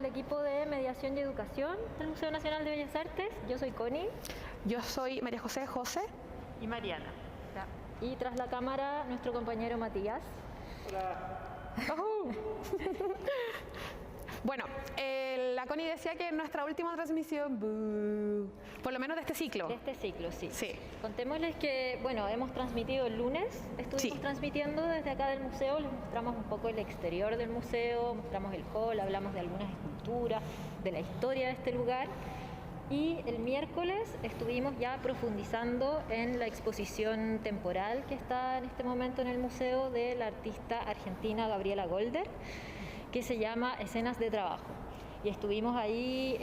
equipo de mediación y educación del Museo Nacional de Bellas Artes. Yo soy Connie. Yo soy María José. Y Mariana. Y tras la cámara, nuestro compañero Matías. Bueno, la Connie decía que en nuestra última transmisión, por lo menos de este ciclo. De este ciclo, sí. Sí. Contémosles que, bueno, hemos transmitido el lunes, estuvimos transmitiendo desde acá del museo, les mostramos un poco el exterior del museo, mostramos el hall, hablamos de algunas esculturas, de la historia de este lugar. Y el miércoles estuvimos ya profundizando en la exposición temporal que está en este momento en el museo de la artista argentina Gabriela Golder, que se llama Escenas de Trabajo. Y estuvimos ahí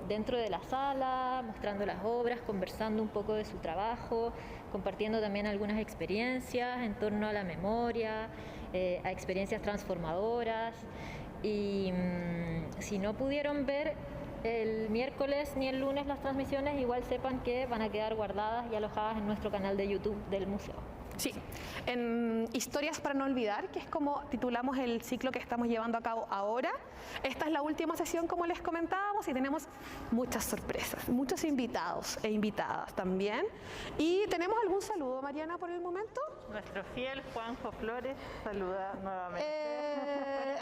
dentro de la sala, mostrando las obras, conversando un poco de su trabajo, compartiendo también algunas experiencias en torno a la memoria, a experiencias transformadoras. Y si no pudieron ver el miércoles ni el lunes las transmisiones, igual sepan que van a quedar guardadas y alojadas en nuestro canal de YouTube del museo. Sí, en Historias para no olvidar, que es como titulamos el ciclo que estamos llevando a cabo ahora. Esta es la última sesión, como les comentábamos, y tenemos muchas sorpresas, muchos invitados e invitadas también. Y tenemos algún saludo, Mariana, por el momento. Nuestro fiel Juanjo Flores saluda nuevamente.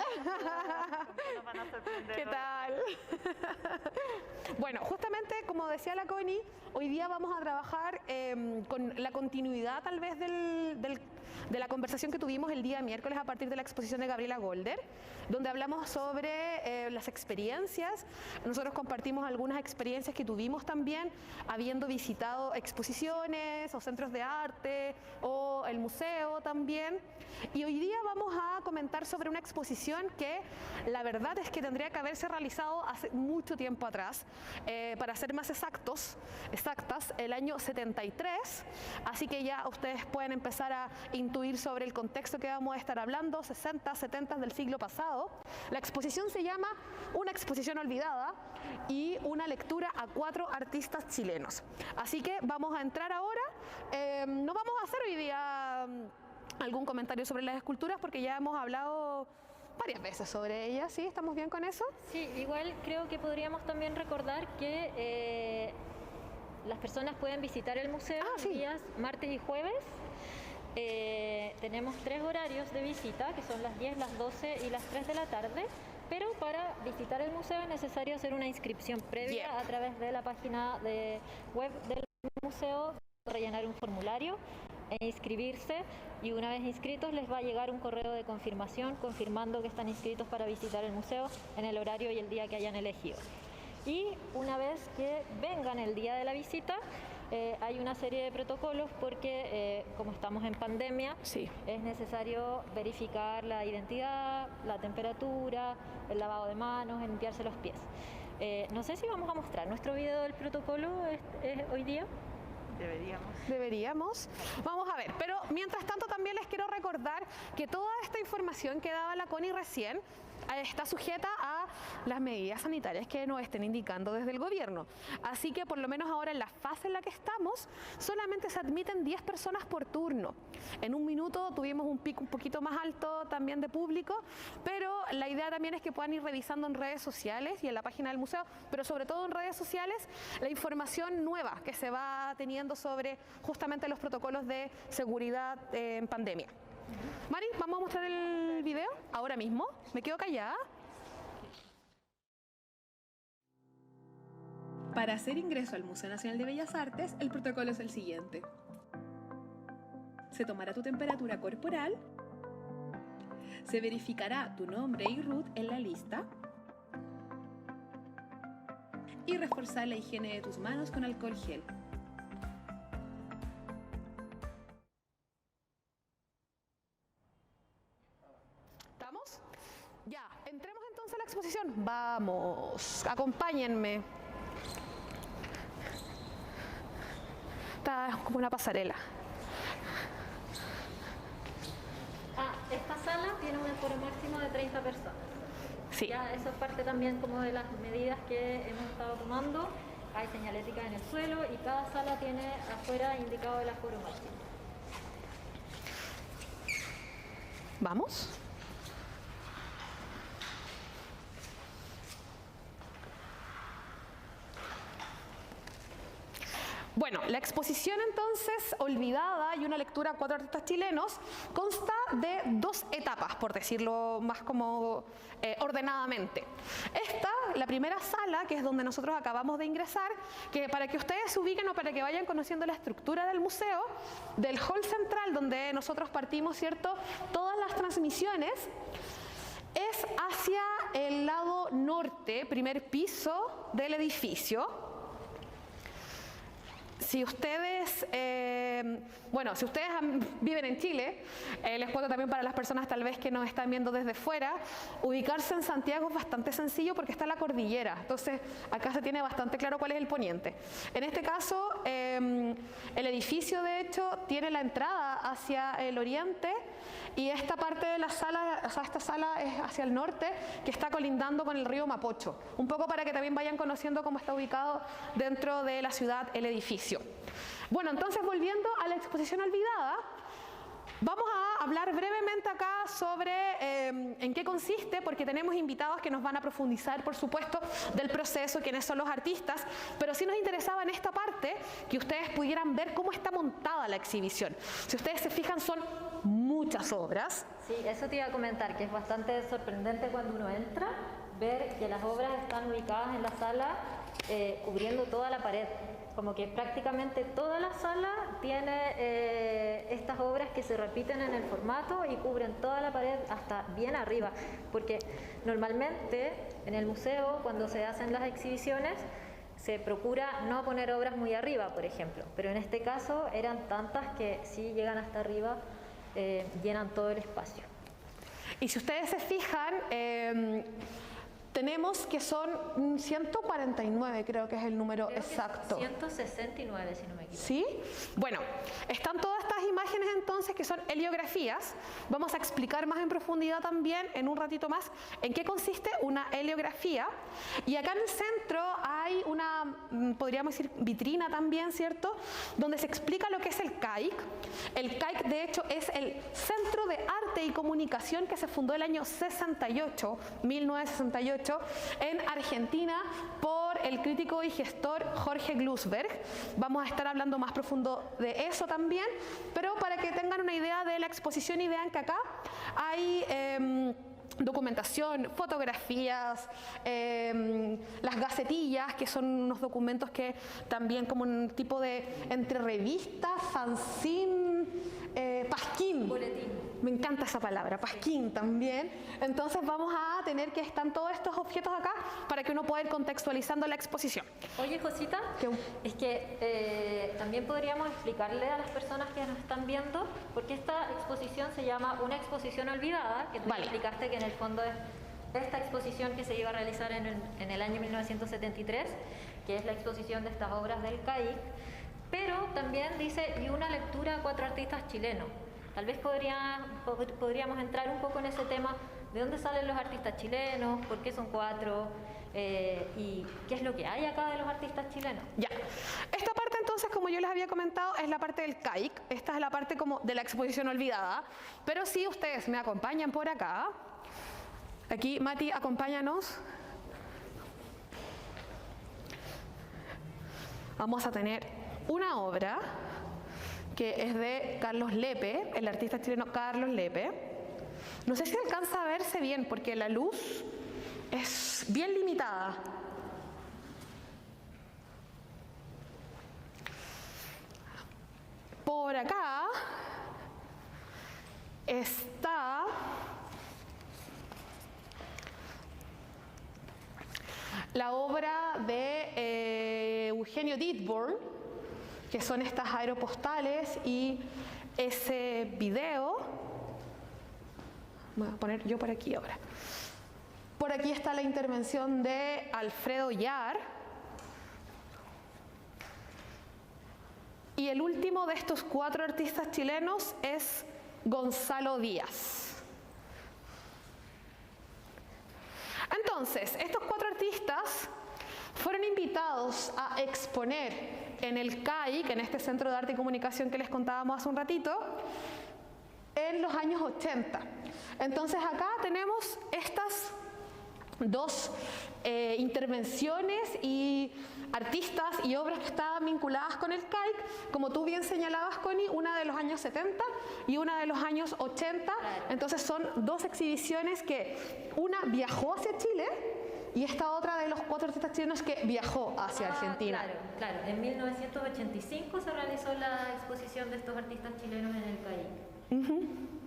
Nos van a sorprender. ¿Qué tal? Bueno, justamente como decía la Connie, hoy día vamos a trabajar con la continuidad tal vez de la conversación que tuvimos el día miércoles a partir de la exposición de Gabriela Golder, donde hablamos sobre las experiencias. Nosotros compartimos algunas experiencias que tuvimos también habiendo visitado exposiciones o centros de arte o el museo también. Y hoy día vamos a comentar sobre una exposición que la verdad es que tendría que haberse realizado hace mucho tiempo atrás, para ser más exactas, el año 73, así que ya ustedes pueden empezar a intuir sobre el contexto que vamos a estar hablando, 60, 70 del siglo pasado. La exposición se llama Una exposición olvidada y una lectura a 4 artistas chilenos. Así que vamos a entrar ahora, no vamos a hacer hoy día algún comentario sobre las esculturas porque ya hemos hablado varias veces sobre ellas. ¿Sí? ¿Estamos bien con eso? Sí, igual creo que podríamos también recordar que las personas pueden visitar el museo los días martes y jueves. Tenemos 3 horarios de visita, que son las 10, las 12 y las 3 de la tarde. Pero para visitar el museo es necesario hacer una inscripción previa a través de la página web del museo, rellenar un formulario e inscribirse, y una vez inscritos les va a llegar un correo de confirmación confirmando que están inscritos para visitar el museo en el horario y el día que hayan elegido. Y una vez que vengan el día de la visita, hay una serie de protocolos porque como estamos en pandemia, es necesario verificar la identidad, la temperatura, el lavado de manos, el limpiarse los pies. No sé si vamos a mostrar nuestro video del protocolo hoy día. Deberíamos. Vamos a ver, pero mientras tanto también les quiero recordar que toda esta información que daba la Connie recién está sujeta a las medidas sanitarias que nos estén indicando desde el gobierno. Así que por lo menos ahora en la fase en la que estamos, solamente se admiten 10 personas por turno. En un minuto tuvimos un pico un poquito más alto también de público, pero la idea también es que puedan ir revisando en redes sociales y en la página del museo, pero sobre todo en redes sociales, la información nueva que se va teniendo sobre justamente los protocolos de seguridad en pandemia. Mari, vamos a mostrar el video ahora mismo. Me quedo callada. Para hacer ingreso al Museo Nacional de Bellas Artes, el protocolo es el siguiente. Se tomará tu temperatura corporal, se verificará tu nombre y RUT en la lista y reforzar la higiene de tus manos con alcohol gel. ¿Estamos? Ya, entremos entonces a la exposición. Vamos, acompáñenme. Está como una pasarela. Esta sala tiene un aforo máximo de 30 personas. Sí. Ya eso es parte también como de las medidas que hemos estado tomando. Hay señalética en el suelo y cada sala tiene afuera indicado el aforo máximo. ¿Vamos? Bueno, la exposición entonces olvidada y una lectura a 4 artistas chilenos consta de 2 etapas, por decirlo más como ordenadamente. Esta, la primera sala, que es donde nosotros acabamos de ingresar, que para que ustedes se ubiquen o para que vayan conociendo la estructura del museo, del hall central donde nosotros partimos, ¿cierto? Todas las transmisiones es hacia el lado norte, primer piso del edificio. Si ustedes, si ustedes viven en Chile, les cuento también para las personas tal vez que nos están viendo desde fuera, ubicarse en Santiago es bastante sencillo porque está la cordillera, entonces acá se tiene bastante claro cuál es el poniente. En este caso, el edificio de hecho tiene la entrada hacia el oriente y esta parte de la sala, o sea, esta sala es hacia el norte, que está colindando con el río Mapocho, un poco para que también vayan conociendo cómo está ubicado dentro de la ciudad el edificio. Bueno, entonces volviendo a la exposición olvidada, vamos a hablar brevemente acá sobre en qué consiste, porque tenemos invitados que nos van a profundizar, por supuesto, del proceso, quiénes son los artistas, pero sí nos interesaba en esta parte que ustedes pudieran ver cómo está montada la exhibición. Si ustedes se fijan, son muchas obras. Sí, eso te iba a comentar, que es bastante sorprendente cuando uno entra, ver que las obras están ubicadas en la sala cubriendo toda la pared. Como que prácticamente toda la sala tiene estas obras que se repiten en el formato y cubren toda la pared hasta bien arriba, porque normalmente en el museo cuando se hacen las exhibiciones se procura no poner obras muy arriba, por ejemplo, pero en este caso eran tantas que sí llegan hasta arriba, llenan todo el espacio. Y si ustedes se fijan, tenemos que son 149, creo que es el número exacto. 169, si no me equivoco. ¿Sí? Bueno, están todas estas imágenes entonces que son heliografías. Vamos a explicar más en profundidad también en un ratito más en qué consiste una heliografía. Y acá en el centro hay una, podríamos decir, vitrina también, ¿cierto? Donde se explica lo que es el CAIC. El CAIC, de hecho, es el Centro de Arte y Comunicación que se fundó el año 1968, en Argentina por el crítico y gestor Jorge Glusberg. Vamos a estar hablando más profundo de eso también, pero para que tengan una idea de la exposición y vean que acá hay documentación, fotografías, las gacetillas, que son unos documentos que también como un tipo de entre revista, fanzine, pasquín. Boletín. Me encanta esa palabra, pasquín también. Entonces vamos a tener que están todos estos objetos acá para que uno pueda ir contextualizando la exposición. Oye, Josita, es que también podríamos explicarle a las personas que nos están viendo por qué esta exposición se llama una exposición olvidada, que tú explicaste que en el fondo es esta exposición que se iba a realizar en el año 1973, que es la exposición de estas obras del CAIC, pero también dice, y una lectura a 4 artistas chilenos. Tal vez podríamos entrar un poco en ese tema, de dónde salen los artistas chilenos, por qué son 4, y qué es lo que hay acá de los artistas chilenos. Ya, esta parte entonces, como yo les había comentado, es la parte del CAIC, esta es la parte como de la exposición olvidada, pero si ustedes me acompañan por acá, aquí Mati, acompáñanos. Vamos a tener una obra que es de Carlos Lepe, el artista chileno Carlos Lepe. No sé si alcanza a verse bien porque la luz es bien limitada. Por acá está la obra de Eugenio Dittborn, que son estas aeropostales y ese video. Voy a poner yo por aquí ahora. Por aquí está la intervención de Alfredo Yar. Y el último de estos 4 artistas chilenos es Gonzalo Díaz. Entonces, estos 4 artistas fueron invitados a exponer en el CAIC, en este Centro de Arte y Comunicación que les contábamos hace un ratito, en los años 80. Entonces acá tenemos estas 2 intervenciones y artistas y obras que estaban vinculadas con el CAIC, como tú bien señalabas, Connie, una de los años 70 y una de los años 80. Entonces son dos exhibiciones que una viajó hacia Chile y esta otra de los 4 artistas chilenos que viajó hacia Argentina. Claro. En 1985 se realizó la exposición de estos artistas chilenos en el CAIC.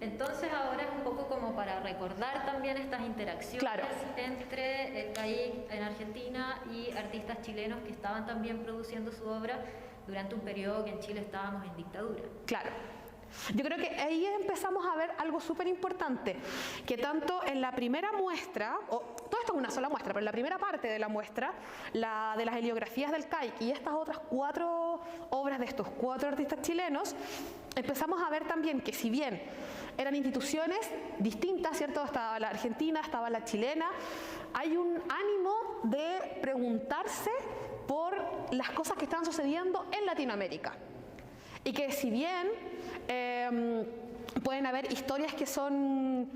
Entonces ahora es un poco como para recordar también estas interacciones entre el CAIC en Argentina y artistas chilenos que estaban también produciendo su obra durante un periodo que en Chile estábamos en dictadura. Claro. Yo creo que ahí empezamos a ver algo súper importante, que tanto en la primera muestra, todo esto es una sola muestra, pero en la primera parte de la muestra, la de las heliografías del CAIC y estas otras 4 obras de estos 4 artistas chilenos, empezamos a ver también que si bien eran instituciones distintas, ¿cierto? Estaba la argentina, estaba la chilena, hay un ánimo de preguntarse por las cosas que están sucediendo en Latinoamérica. Y que si bien pueden haber historias que son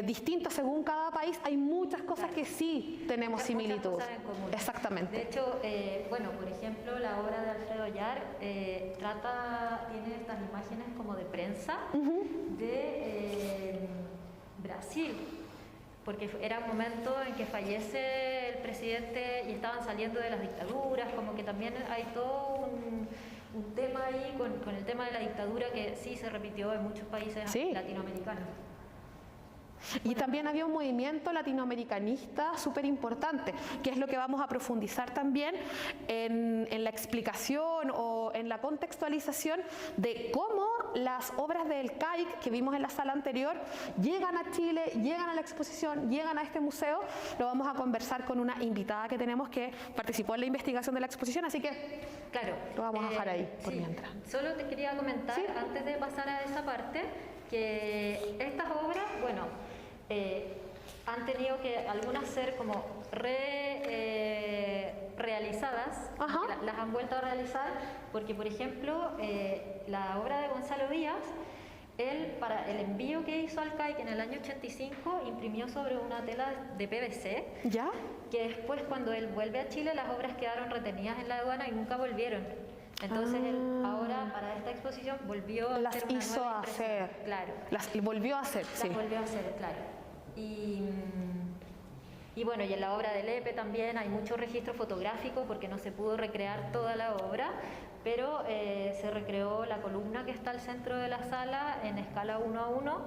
distintas según cada país, hay muchas cosas que sí tenemos similitud. Muchas cosas en común. Exactamente. De hecho, bueno, por ejemplo, la obra de Alfredo Yar tiene estas imágenes como de prensa de Brasil, porque era un momento en que fallece el presidente y estaban saliendo de las dictaduras, como que también hay todo un tema ahí con el tema de la dictadura que sí se repitió en muchos países latinoamericanos. Y también había un movimiento latinoamericanista súper importante, que es lo que vamos a profundizar también en la explicación o en la contextualización de cómo las obras del CAIC que vimos en la sala anterior llegan a Chile, llegan a la exposición, llegan a este museo. Lo vamos a conversar con una invitada que tenemos que participó en la investigación de la exposición, así que lo vamos a dejar ahí por mientras. Solo te quería comentar, antes de pasar a esa parte, que estas obras, bueno, han tenido que algunas ser como realizadas, las han vuelto a realizar, porque por ejemplo la obra de Gonzalo Díaz, él para el envío que hizo al CAIC en el año 85 imprimió sobre una tela de PVC, que después cuando él vuelve a Chile las obras quedaron retenidas en la aduana y nunca volvieron. Entonces él ahora para esta exposición volvió a hacer una nueva impresión. Las volvió a hacer, claro. Y bueno, y en la obra de Lepe también hay mucho registro fotográfico porque no se pudo recrear toda la obra, pero se recreó la columna que está al centro de la sala en escala 1:1,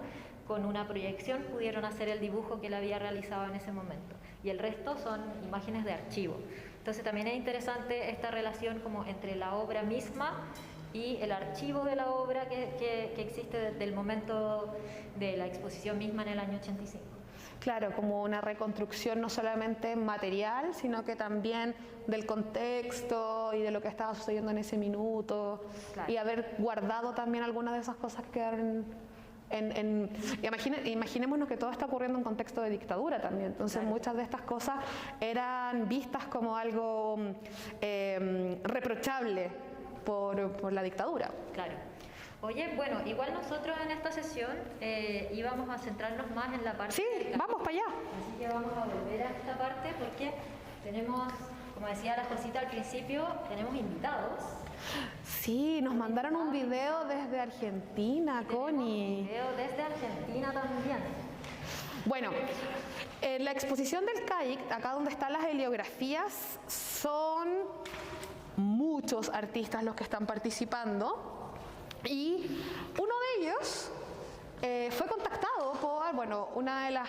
con una proyección pudieron hacer el dibujo que él había realizado en ese momento. Y el resto son imágenes de archivo. Entonces también es interesante esta relación como entre la obra misma y el archivo de la obra que existe desde el momento de la exposición misma en el año 85. Claro, como una reconstrucción no solamente material, sino que también del contexto y de lo que estaba sucediendo en ese minuto, y haber guardado también algunas de esas cosas que quedaron imaginémonos que todo está ocurriendo en contexto de dictadura también, entonces muchas de estas cosas eran vistas como algo reprochable por la dictadura. Claro. Oye, bueno, igual nosotros en esta sesión íbamos a centrarnos más en la parte... Sí, vamos para allá. Así que vamos a volver a esta parte porque tenemos, como decía la Josita al principio, tenemos invitados. Sí, nos mandaron un video desde Argentina, Connie. Un video desde Argentina también. Bueno, en la exposición del CAIC, acá donde están las heliografías, son muchos artistas los que están participando. Y uno de ellos fue contactado por, una de las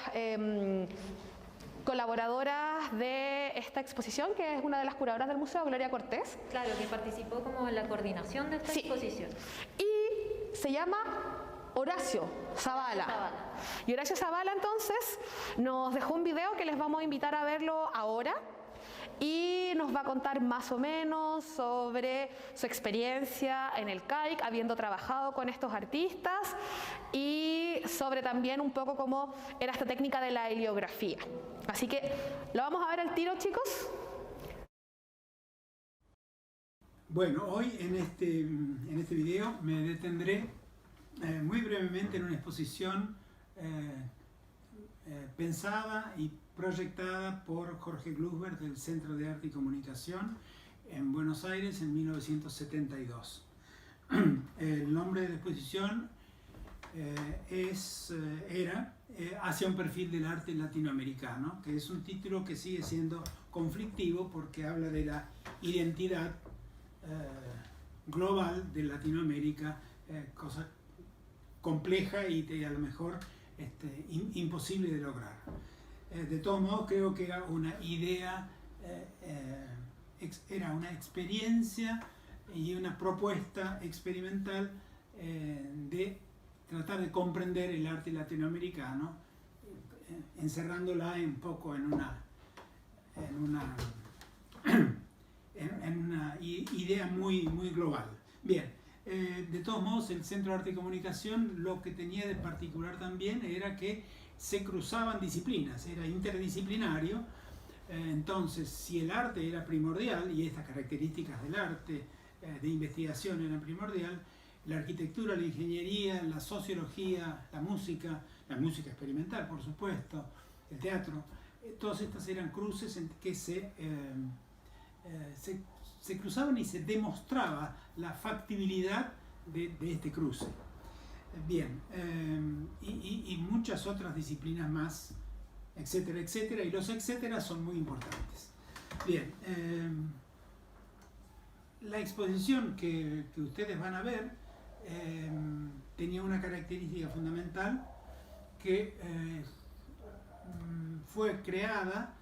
colaboradoras de esta exposición, que es una de las curadoras del museo, Gloria Cortés. Claro, que participó como en la coordinación de esta exposición. Y se llama Horacio Zavala. Y Horacio Zavala entonces nos dejó un video que les vamos a invitar a verlo ahora. Y nos va a contar más o menos sobre su experiencia en el CAIC, habiendo trabajado con estos artistas, y sobre también un poco cómo era esta técnica de la heliografía. Así que, ¿lo vamos a ver al tiro, chicos? Bueno, hoy en este video me detendré muy brevemente en una exposición pensada y proyectada por Jorge Glusberg del Centro de Arte y Comunicación en Buenos Aires en 1972. El nombre de la exposición era Hacia un perfil del arte latinoamericano, que es un título que sigue siendo conflictivo porque habla de la identidad global de Latinoamérica, cosa compleja y a lo mejor imposible de lograr. De todos modos, creo que era una idea, era una experiencia y una propuesta experimental de tratar de comprender el arte latinoamericano, encerrándola un poco en una idea muy global. Bien, de todos modos, el Centro de Arte y Comunicación lo que tenía de particular también era que se cruzaban disciplinas, era interdisciplinario. Entonces, si el arte era primordial, y estas características del arte de investigación eran primordial, la arquitectura, la ingeniería, la sociología, la música experimental, por supuesto, el teatro, todas estas eran cruces en que se cruzaban y se demostraba la factibilidad de este cruce. Bien, y muchas otras disciplinas más, etcétera, etcétera, y los etcétera son muy importantes. Bien, la exposición que ustedes van a ver tenía una característica fundamental que fue creada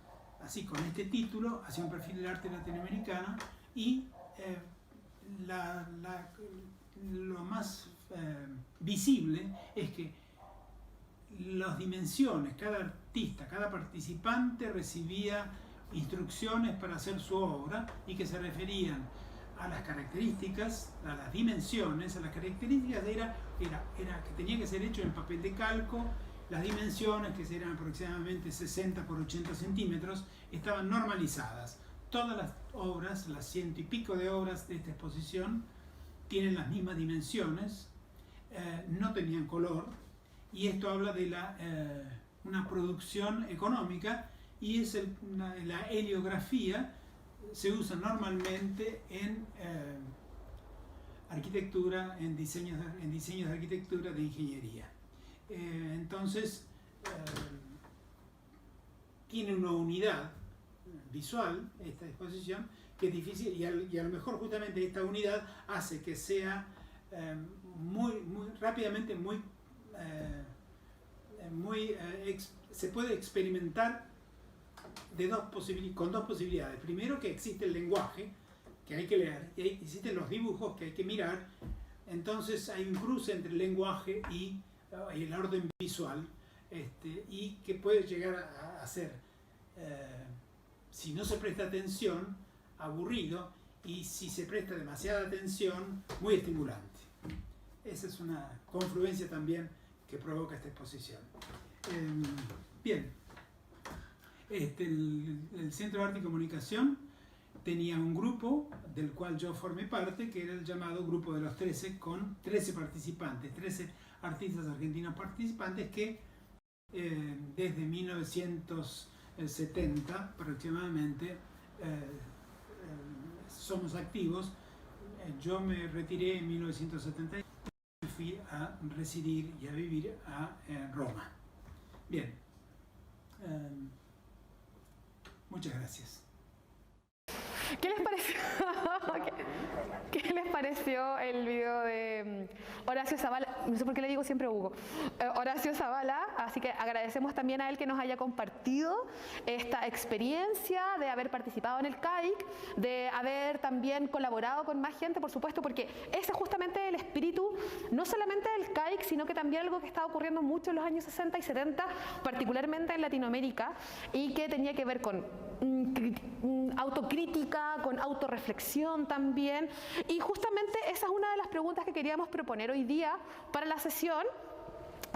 así con este título, Hacia un perfil del arte latinoamericano, y lo más visible es que las dimensiones, cada artista, cada participante recibía instrucciones para hacer su obra y que se referían a las características, a las dimensiones, a las características era que tenía que ser hecho en papel de calco. Las dimensiones, que eran aproximadamente 60 por 80 centímetros, estaban normalizadas. Todas las obras, las 100 y pico de obras de esta exposición, tienen las mismas dimensiones, no tenían color, y esto habla de una producción económica, y es la heliografía se usa normalmente en arquitectura, en diseños de arquitectura, de ingeniería. Entonces, tiene una unidad visual esta exposición que es difícil, y a lo mejor justamente esta unidad hace que sea muy rápidamente, se puede experimentar con dos posibilidades. Primero, que existe el lenguaje que hay que leer, y existen los dibujos que hay que mirar. Entonces hay un cruce entre el lenguaje y el orden visual, y que puede llegar a ser, si no se presta atención, aburrido, y si se presta demasiada atención, muy estimulante. Esa es una confluencia también que provoca esta exposición. Bien, el Centro de Arte y Comunicación tenía un grupo del cual yo formé parte, que era el llamado Grupo de los 13, con 13 participantes, 13 artistas argentinos participantes que desde 1970 aproximadamente somos activos. Yo me retiré en 1970 y fui a residir y a vivir a Roma. Bien, muchas gracias. ¿Qué les pareció? ¿Qué les pareció el video de Horacio Zavala? No sé por qué le digo siempre Hugo. Horacio Zavala, así que agradecemos también a él que nos haya compartido esta experiencia de haber participado en el CAIC, de haber también colaborado con más gente, por supuesto, porque ese es justamente el espíritu, no solamente del CAIC, sino que también algo que estaba ocurriendo mucho en los años 60 y 70, particularmente en Latinoamérica, y que tenía que ver con autocrítica, con autorreflexión también, y justamente esa es una de las preguntas que queríamos proponer hoy día para la sesión,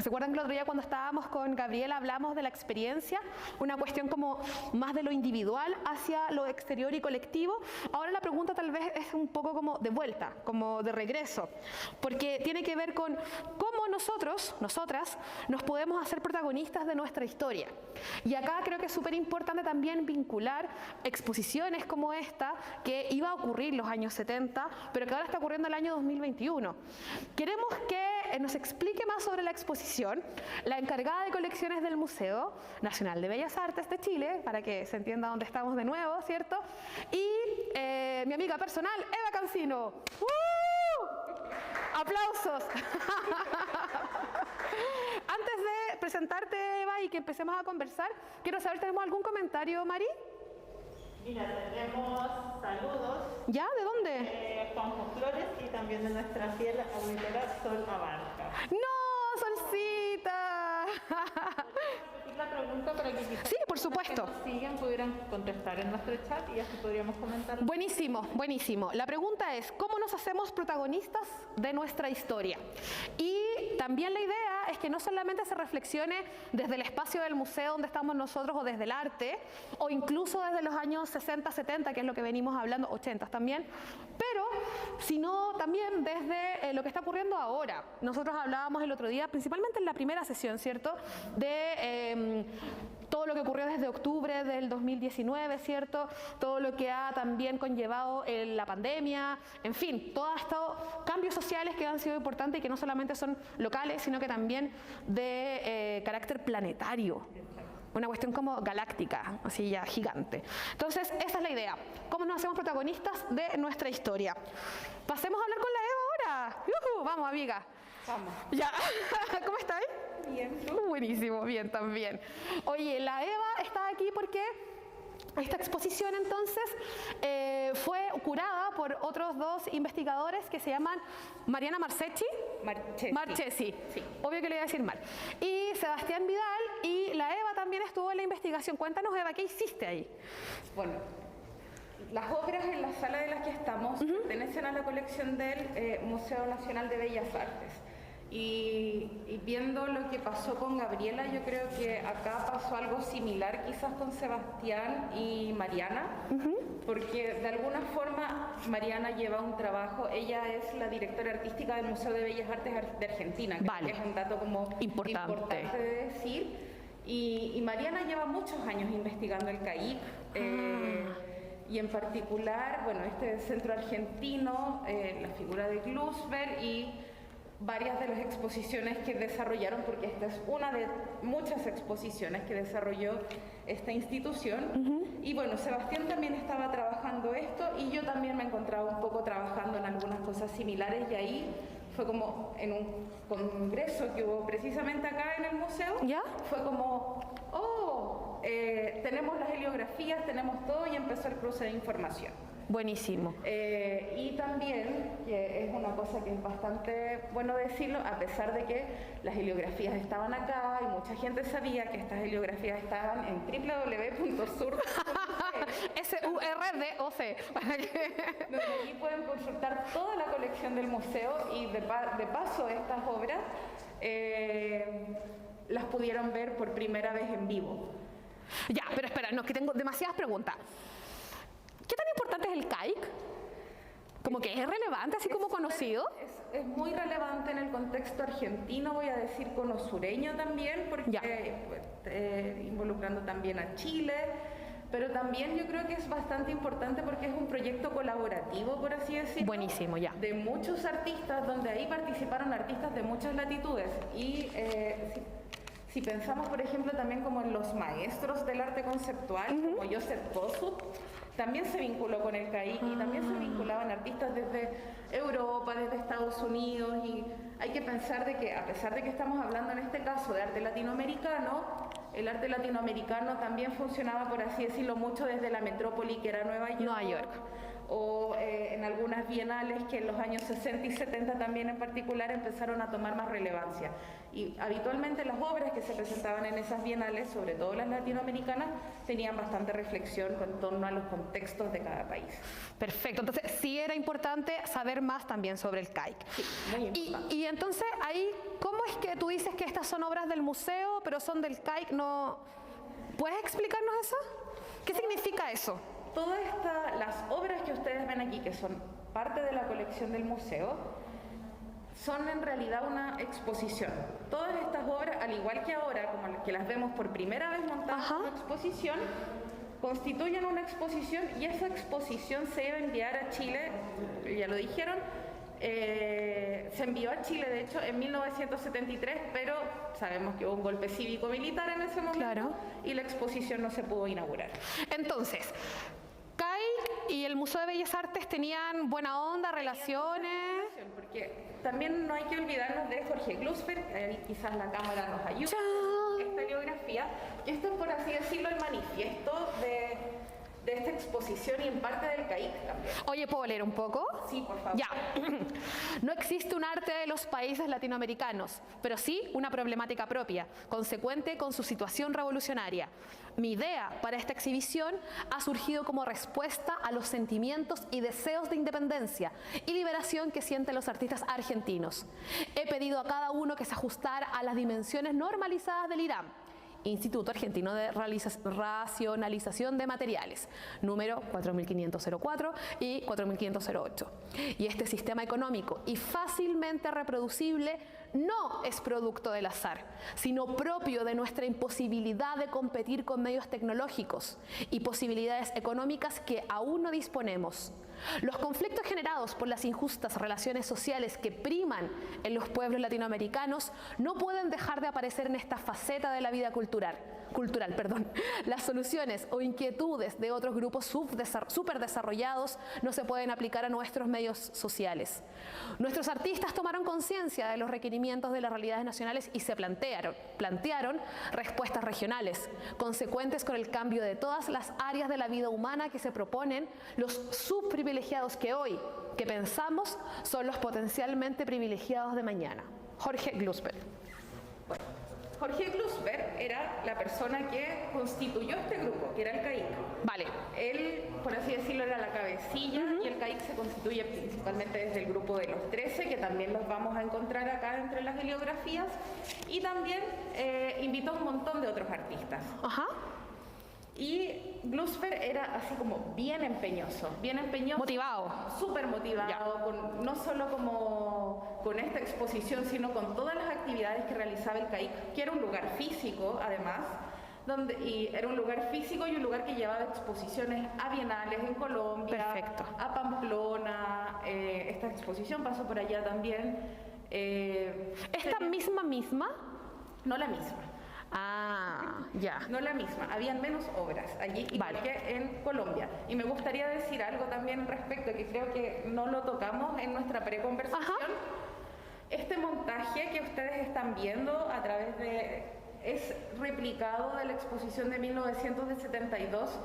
¿Se acuerdan que el otro día cuando estábamos con Gabriela hablamos de la experiencia? Una cuestión como más de lo individual hacia lo exterior y colectivo. Ahora la pregunta tal vez es un poco como de vuelta, como de regreso, porque tiene que ver con cómo nosotros, nosotras, nos podemos hacer protagonistas de nuestra historia. Y acá creo que es súper importante también vincular exposiciones como esta, que iba a ocurrir los años 70, pero que ahora está ocurriendo el año 2021. Queremos que nos explique más sobre la exposición la encargada de colecciones del Museo Nacional de Bellas Artes de Chile, para que se entienda dónde estamos de nuevo, ¿cierto? Y mi amiga personal, Eva Cancino. ¡Aplausos! Antes de presentarte, Eva, y que empecemos a conversar, quiero saber, ¿tenemos algún comentario, Mari? Mira, tenemos saludos. ¿Ya? ¿De dónde? Juanjo Flores y también de nuestra fiel auditora Sol Abarca. ¡No, Solcita! Repetir la pregunta para que quizás Sí, por supuesto. los que nos siguen pudieran contestar en nuestro chat y así podríamos comentar. Buenísimo, buenísimo. La pregunta es, ¿cómo nos hacemos protagonistas de nuestra historia? Y también la idea es que no solamente se reflexione desde el espacio del museo donde estamos nosotros o desde el arte, o incluso desde los años 60, 70, que es lo que venimos hablando, 80 también, pero sino también desde lo que está ocurriendo ahora. Nosotros hablábamos el otro día, principalmente en la primera sesión, ¿cierto?, de todo lo que ocurrió desde octubre del 2019, ¿cierto? Todo lo que ha también conllevado la pandemia, en fin, todos estos cambios sociales que han sido importantes y que no solamente son locales, sino que también de carácter planetario. Una cuestión como galáctica, así ya gigante. Entonces, esa es la idea. ¿Cómo nos hacemos protagonistas de nuestra historia? Pasemos a hablar con la Eva ahora. Vamos, amiga. Vamos. Ya. ¿Cómo estáis? Bien. Buenísimo, bien también. Oye, la Eva está aquí porque esta exposición entonces fue curada por otros dos investigadores que se llaman Mariana Marchesi. Marchesi. Sí. Obvio que le iba a decir mal. Y Sebastián Vidal, y la Eva también estuvo en la investigación. Cuéntanos, Eva, ¿qué hiciste ahí? Bueno, las obras en la sala de las que estamos pertenecen a la colección del Museo Nacional de Bellas Artes. Y viendo lo que pasó con Gabriela, yo creo que acá pasó algo similar quizás con Sebastián y Mariana, porque de alguna forma Mariana lleva un trabajo, ella es la directora artística del Museo de Bellas Artes de Argentina, que es un dato como importante de decir, y Mariana lleva muchos años investigando el CAIC, y en particular, bueno, este centro argentino, la figura de Glusberg y varias de las exposiciones que desarrollaron, porque esta es una de muchas exposiciones que desarrolló esta institución. Y bueno, Sebastián también estaba trabajando esto y yo también me encontraba un poco trabajando en algunas cosas similares, y ahí fue como en un congreso que hubo precisamente acá en el museo, ¿ya? Fue como, tenemos las heliografías, tenemos todo, y empezó el cruce de información. Buenísimo. Y también, que es una cosa que es bastante bueno decirlo, a pesar de que las heliografías estaban acá y mucha gente sabía que estas heliografías estaban en www.sur.cl, S-U-R-D-O-C. donde allí pueden consultar toda la colección del museo, y de paso estas obras las pudieron ver por primera vez en vivo. Ya, pero espera, no, que tengo demasiadas preguntas. ¿Qué tan importante es el CAIC? ¿Como que es relevante, así como conocido? Es muy relevante en el contexto argentino, voy a decir cono sureño también, porque involucrando también a Chile, pero también yo creo que es bastante importante porque es un proyecto colaborativo, por así decirlo. Buenísimo, ya. De muchos artistas, donde ahí participaron artistas de muchas latitudes. Y si pensamos, por ejemplo, también como en los maestros del arte conceptual, como Joseph Kosuth, también se vinculó con el CAIC, y también se vinculaban artistas desde Europa, desde Estados Unidos, y hay que pensar de que, a pesar de que estamos hablando en este caso de arte latinoamericano, el arte latinoamericano también funcionaba, por así decirlo, mucho desde la metrópoli que era Nueva York. o en algunas bienales que en los años 60 y 70 también en particular empezaron a tomar más relevancia. Y habitualmente las obras que se presentaban en esas bienales, sobre todo las latinoamericanas, tenían bastante reflexión en torno a los contextos de cada país. Perfecto, entonces sí era importante saber más también sobre el CAIC. Sí, muy importante. Y entonces ahí, ¿cómo es que tú dices que estas son obras del museo, pero son del CAIC? No, ¿puedes explicarnos eso? ¿Qué significa eso? Todas las obras que ustedes ven aquí, que son parte de la colección del museo, son en realidad una exposición. Todas estas obras, al igual que ahora, como que las vemos por primera vez montadas como exposición, constituyen una exposición y esa exposición se iba a enviar a Chile, ya lo dijeron, se envió a Chile de hecho en 1973, pero sabemos que hubo un golpe cívico-militar en ese momento y la exposición no se pudo inaugurar. Entonces, CAIC y el Museo de Bellas Artes tenían buena onda, relaciones. Porque también no hay que olvidarnos de Jorge Glusberg, ahí quizás la cámara nos ayuda, esta biografía, que esto es, por así decirlo, el manifiesto de esta exposición y en parte del CAIC también. Oye, ¿puedo leer un poco? Sí, por favor. Ya. No existe un arte de los países latinoamericanos, pero sí una problemática propia, consecuente con su situación revolucionaria. Mi idea para esta exhibición ha surgido como respuesta a los sentimientos y deseos de independencia y liberación que sienten los artistas argentinos. He pedido a cada uno que se ajustara a las dimensiones normalizadas del IRAM, Instituto Argentino de Racionalización de Materiales, número 4504 y 4508. Y este sistema económico y fácilmente reproducible no es producto del azar, sino propio de nuestra imposibilidad de competir con medios tecnológicos y posibilidades económicas que aún no disponemos. Los conflictos generados por las injustas relaciones sociales que priman en los pueblos latinoamericanos no pueden dejar de aparecer en esta faceta de la vida cultural. Las soluciones o inquietudes de otros grupos superdesarrollados no se pueden aplicar a nuestros medios sociales. Nuestros artistas tomaron conciencia de los requerimientos de las realidades nacionales y se plantearon respuestas regionales, consecuentes con el cambio de todas las áreas de la vida humana que se proponen los subprivilegiados que hoy, que pensamos, son los potencialmente privilegiados de mañana. Jorge Glusberg. Bueno, Jorge Glusberg era la persona que constituyó este grupo, que era el CAIC. Vale. Él, por así decirlo, era la cabecilla y el CAIC se constituye principalmente desde el grupo de los 13, que también los vamos a encontrar acá entre las heliografías, y también invitó a un montón de otros artistas. Y Glusberg era así como bien empeñoso, motivado, súper motivado, no solo como con esta exposición, sino con todas las actividades que realizaba el CAIC, que era un lugar físico además, era un lugar físico y un lugar que llevaba exposiciones a bienales en Colombia, a Pamplona. Esta exposición pasó por allá también. ¿Esta misma? No la misma. Ya. No la misma, habían menos obras allí, igual que en Colombia. Y me gustaría decir algo también al respecto, que creo que no lo tocamos en nuestra preconversación. Este montaje que ustedes están viendo a través es replicado de la exposición de 1972.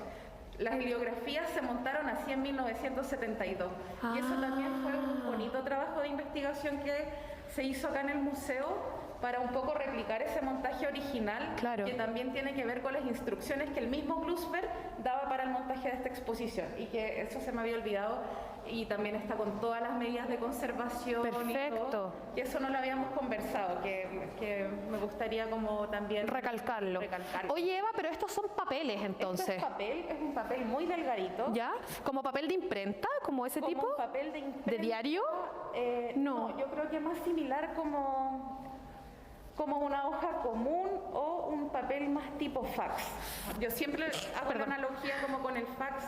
Las heliografías se montaron así en 1972. Y eso también fue un bonito trabajo de investigación que se hizo acá en el museo, para un poco replicar ese montaje original, que también tiene que ver con las instrucciones que el mismo Glusberg daba para el montaje de esta exposición, y que eso se me había olvidado, y también está con todas las medidas de conservación. Perfecto. Y todo, y eso no lo habíamos conversado, que me gustaría como también recalcarlo. Oye, Eva, pero estos son papeles entonces. Es un papel muy delgadito. ¿Ya? ¿Como papel de imprenta? ¿Como ese tipo? Como papel de imprenta. ¿De diario? No, yo creo que más similar como una hoja común o un papel más tipo fax. Yo siempre hago la analogía como con el fax.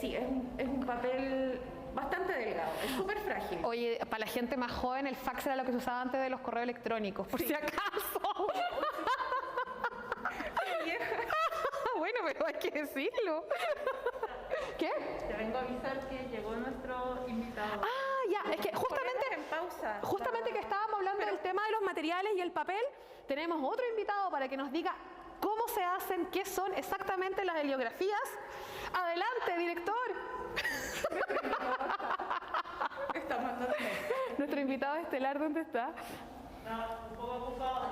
Sí, es un papel bastante delgado, es súper frágil. Oye, para la gente más joven, el fax era lo que se usaba antes de los correos electrónicos, por si acaso. Bueno, pero hay que decirlo. ¿Qué? Te vengo a avisar que llegó nuestro invitado. Ya, es que justamente que estábamos hablando del tema de los materiales y el papel, tenemos otro invitado para que nos diga cómo se hacen, qué son exactamente las heliografías. Adelante, director. Está mandando. Nuestro invitado estelar, ¿dónde está? Un poco ocupado.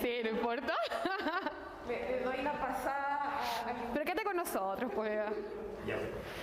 Sí, no importa. Le doy la pasada a... Pero quédate con nosotros, pues.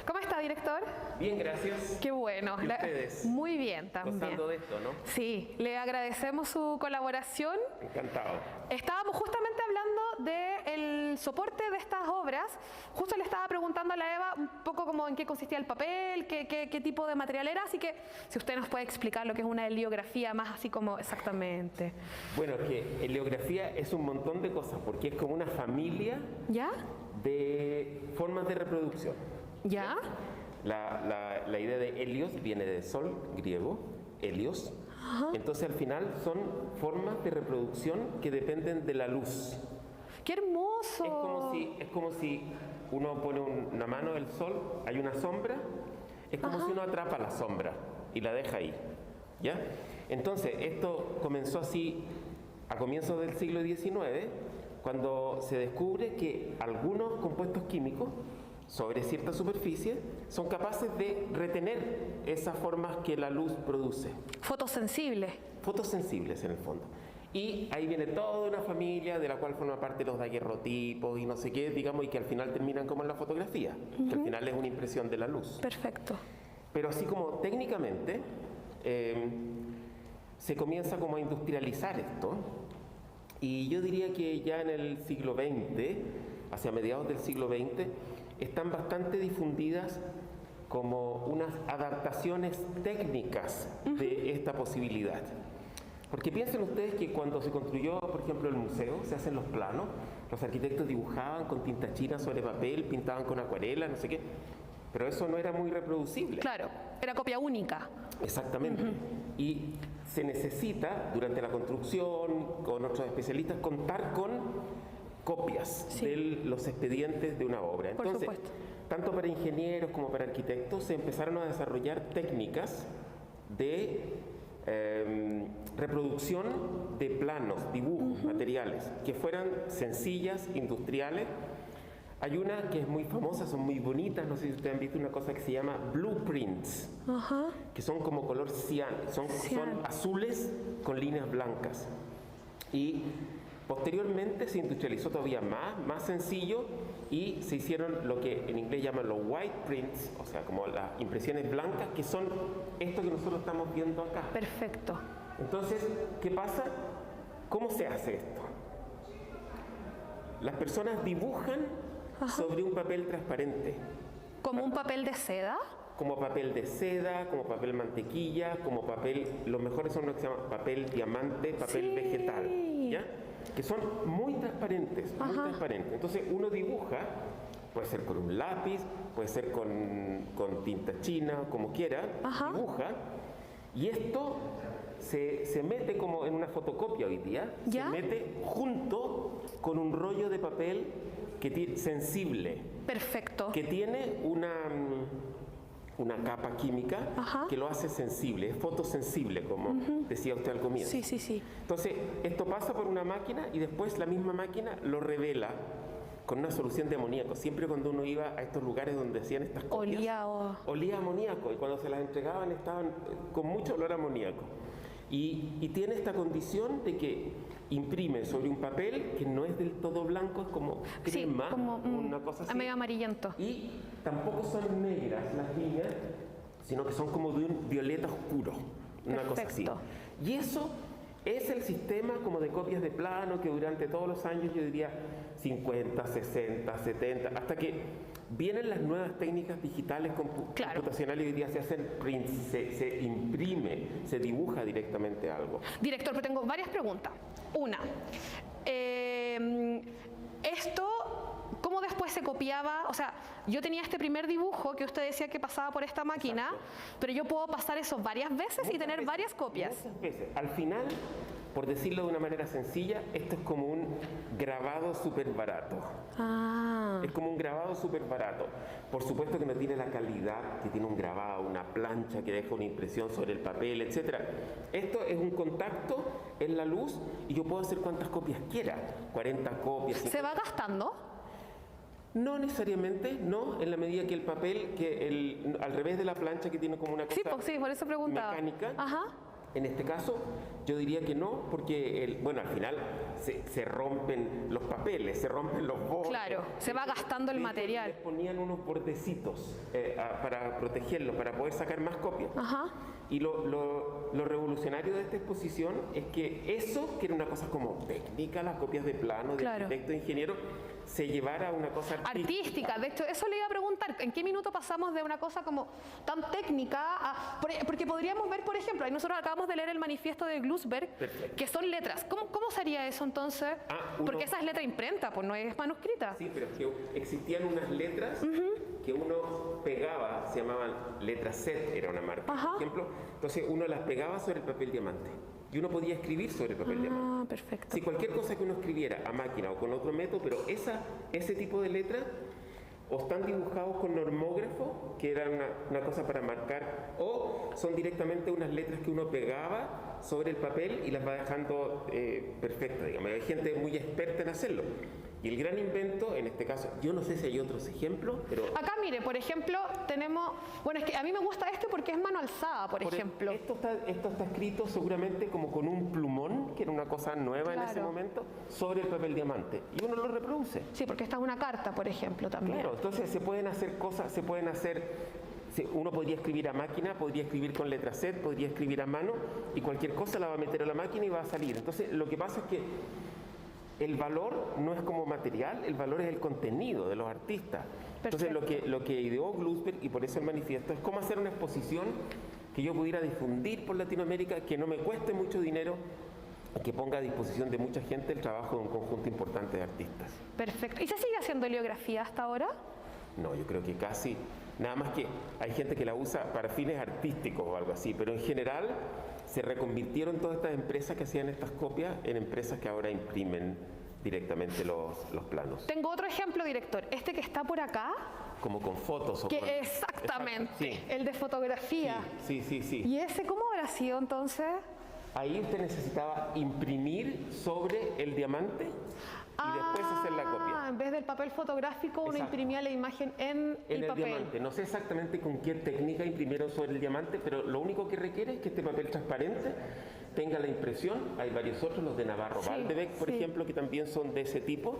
¿Cómo está, director? Bien, gracias. Qué bueno. ¿Y ustedes? Muy bien, también. Gozando de esto, ¿no? Sí, le agradecemos su colaboración. Encantado. Estábamos justamente hablando del soporte de estas obras. Justo le estaba preguntando a la Eva un poco como en qué consistía el papel, qué tipo de material era, así que si usted nos puede explicar lo que es una heliografía más así como exactamente. Bueno, que heliografía es un montón de cosas, porque es como una familia ¿Ya? de formas de reproducción. ¿Ya? La idea de helios viene del sol griego, helios. Entonces al final son formas de reproducción que dependen de la luz. ¡Qué hermoso! Es como si uno pone una mano del sol, hay una sombra, es como si uno atrapa la sombra y la deja ahí, ¿ya? Entonces esto comenzó así a comienzos del siglo XIX, cuando se descubre que algunos compuestos químicos sobre cierta superficie son capaces de retener esas formas que la luz produce. Fotosensible. Fotosensibles en el fondo. Y ahí viene toda una familia de la cual forma parte los daguerrotipos y no sé qué, digamos, y que al final terminan como en la fotografía, que al final es una impresión de la luz. Perfecto. Pero así como técnicamente se comienza como a industrializar esto, y yo diría que ya en el siglo XX, hacia mediados del siglo XX, están bastante difundidas como unas adaptaciones técnicas de esta posibilidad. Porque piensen ustedes que cuando se construyó, por ejemplo, el museo, se hacen los planos, los arquitectos dibujaban con tinta china sobre papel, pintaban con acuarela, no sé qué, pero eso no era muy reproducible. Claro, era copia única. Exactamente. Y se necesita, durante la construcción, con otros especialistas, contar con copias de los expedientes de una obra. Por Entonces, supuesto. tanto para ingenieros como para arquitectos se empezaron a desarrollar técnicas de reproducción de planos, dibujos, materiales, que fueran sencillas, industriales. Hay una que es muy famosa, son muy bonitas, no sé si ustedes han visto una cosa que se llama blueprints, que son como color cian, son azules con líneas blancas. Y posteriormente se industrializó todavía más sencillo y se hicieron lo que en inglés llaman los white prints, o sea, como las impresiones blancas, que son esto que nosotros estamos viendo acá. Perfecto. Entonces, ¿qué pasa? ¿Cómo se hace esto? Las personas dibujan sobre un papel transparente. ¿Como un papel de seda? Como papel de seda, como papel mantequilla, como papel, los mejores son los que se llaman papel diamante, papel vegetal, ¿ya? Que son muy transparentes, muy transparentes. Entonces uno dibuja, puede ser con un lápiz, puede ser con tinta china, como quiera, dibuja, y esto se mete como en una fotocopia hoy día, ¿Ya? se mete junto con un rollo de papel sensible. Perfecto. Que tiene una capa química que lo hace sensible, es fotosensible, como decía usted al comienzo. Sí, sí, sí. Entonces, esto pasa por una máquina y después la misma máquina lo revela con una solución de amoníaco. Siempre cuando uno iba a estos lugares donde hacían estas copias, olía a amoníaco, y cuando se las entregaban estaban con mucho olor a amoníaco. Y tiene esta condición de que imprime sobre un papel que no es del todo blanco, es como crema, como, una cosa así. medio amarillento. Y tampoco son negras las líneas, sino que son como de un violeta oscuro, una cosa así. Y eso es el sistema como de copias de plano que durante todos los años, yo diría 50, 60, 70, hasta que vienen las nuevas técnicas digitales computacionales y hoy día se hacen prints, se imprime, se dibuja directamente algo. Director, pero tengo varias preguntas. Una, esto, ¿cómo después se copiaba? O sea, yo tenía este primer dibujo que usted decía que pasaba por esta máquina, pero yo puedo pasar eso varias veces y tener varias copias. Muchas veces. Al final, por decirlo de una manera sencilla, esto es como un grabado súper barato. Es como un grabado súper barato. Por supuesto que no tiene la calidad que tiene un grabado, una plancha que deja una impresión sobre el papel, etc. Esto es un contacto en la luz y yo puedo hacer cuantas copias quiera. 40 copias. 50. ¿Se va gastando? No necesariamente, no, en la medida que el papel, al revés de la plancha que tiene como una cosa Sí, por eso preguntaba. mecánica, Ajá. en este caso yo diría que no, porque bueno, al final se rompen los papeles, se rompen los bordes. Claro, se va gastando el De hecho, material. les ponían unos bordecitos para protegerlos, para poder sacar más copias. Ajá. Y lo revolucionario de esta exposición es que eso, que era una cosa como técnica, las copias de plano, de Claro. arquitecto, de ingeniero, se llevara a una cosa Artística, de hecho, eso le iba a preguntar, ¿en qué minuto pasamos de una cosa como tan técnica a, porque podríamos ver, por ejemplo, ahí nosotros acabamos de leer el manifiesto de Glusberg, Perfecto. que son letras. ¿Cómo sería eso entonces? Porque esa es letra imprenta, pues no es manuscrita. Sí, pero es que existían unas letras que uno pegaba, se llamaban letras set, era una marca, Ajá. por ejemplo. Entonces uno las pegaba sobre el papel diamante y uno podía escribir sobre el papel diamante. Ah, perfecto. Si cualquier cosa que uno escribiera a máquina o con otro método, pero ese tipo de letras o están dibujados con normógrafo, que era una cosa para marcar, o son directamente unas letras que uno pegaba sobre el papel y las va dejando perfectas, digamos. Hay gente muy experta en hacerlo. Y el gran invento, en este caso, yo no sé si hay otros ejemplos, pero... Acá, mire, por ejemplo, tenemos... Bueno, es que a mí me gusta este porque es mano alzada, por ejemplo. Esto está escrito seguramente como con un plumón, que era una cosa nueva en ese Claro. momento, sobre el papel diamante. Y uno lo reproduce. Sí, porque esta es una carta, por ejemplo, también. Claro, entonces se pueden hacer cosas, uno podría escribir a máquina, podría escribir con letra set, podría escribir a mano, y cualquier cosa la va a meter a la máquina y va a salir. Entonces lo que pasa es que el valor no es como material, el valor es el contenido de los artistas. Entonces lo que ideó Glusberg, y por eso el manifiesto, es cómo hacer una exposición que yo pudiera difundir por Latinoamérica, que no me cueste mucho dinero, que ponga a disposición de mucha gente el trabajo de un conjunto importante de artistas. Perfecto. ¿Y se sigue haciendo heliografía hasta ahora? No, yo creo que casi, nada más que hay gente que la usa para fines artísticos o algo así, pero en general se reconvirtieron todas estas empresas que hacían estas copias en empresas que ahora imprimen directamente los planos. Tengo otro ejemplo, director. Este que está por acá, Como con fotos o que con... exactamente, Exacto, sí. el de fotografía. Sí. ¿Y ese cómo habrá sido entonces? Ahí usted necesitaba imprimir sobre el diamante y después hacer la copia. En vez del papel fotográfico, uno Exacto. imprimía la imagen en el papel. Diamante. No sé exactamente con qué técnica imprimieron sobre el diamante, pero lo único que requiere es que este papel transparente tenga la impresión. Hay varios otros, los de Navarro Valdebeck, por ejemplo, que también son de ese tipo.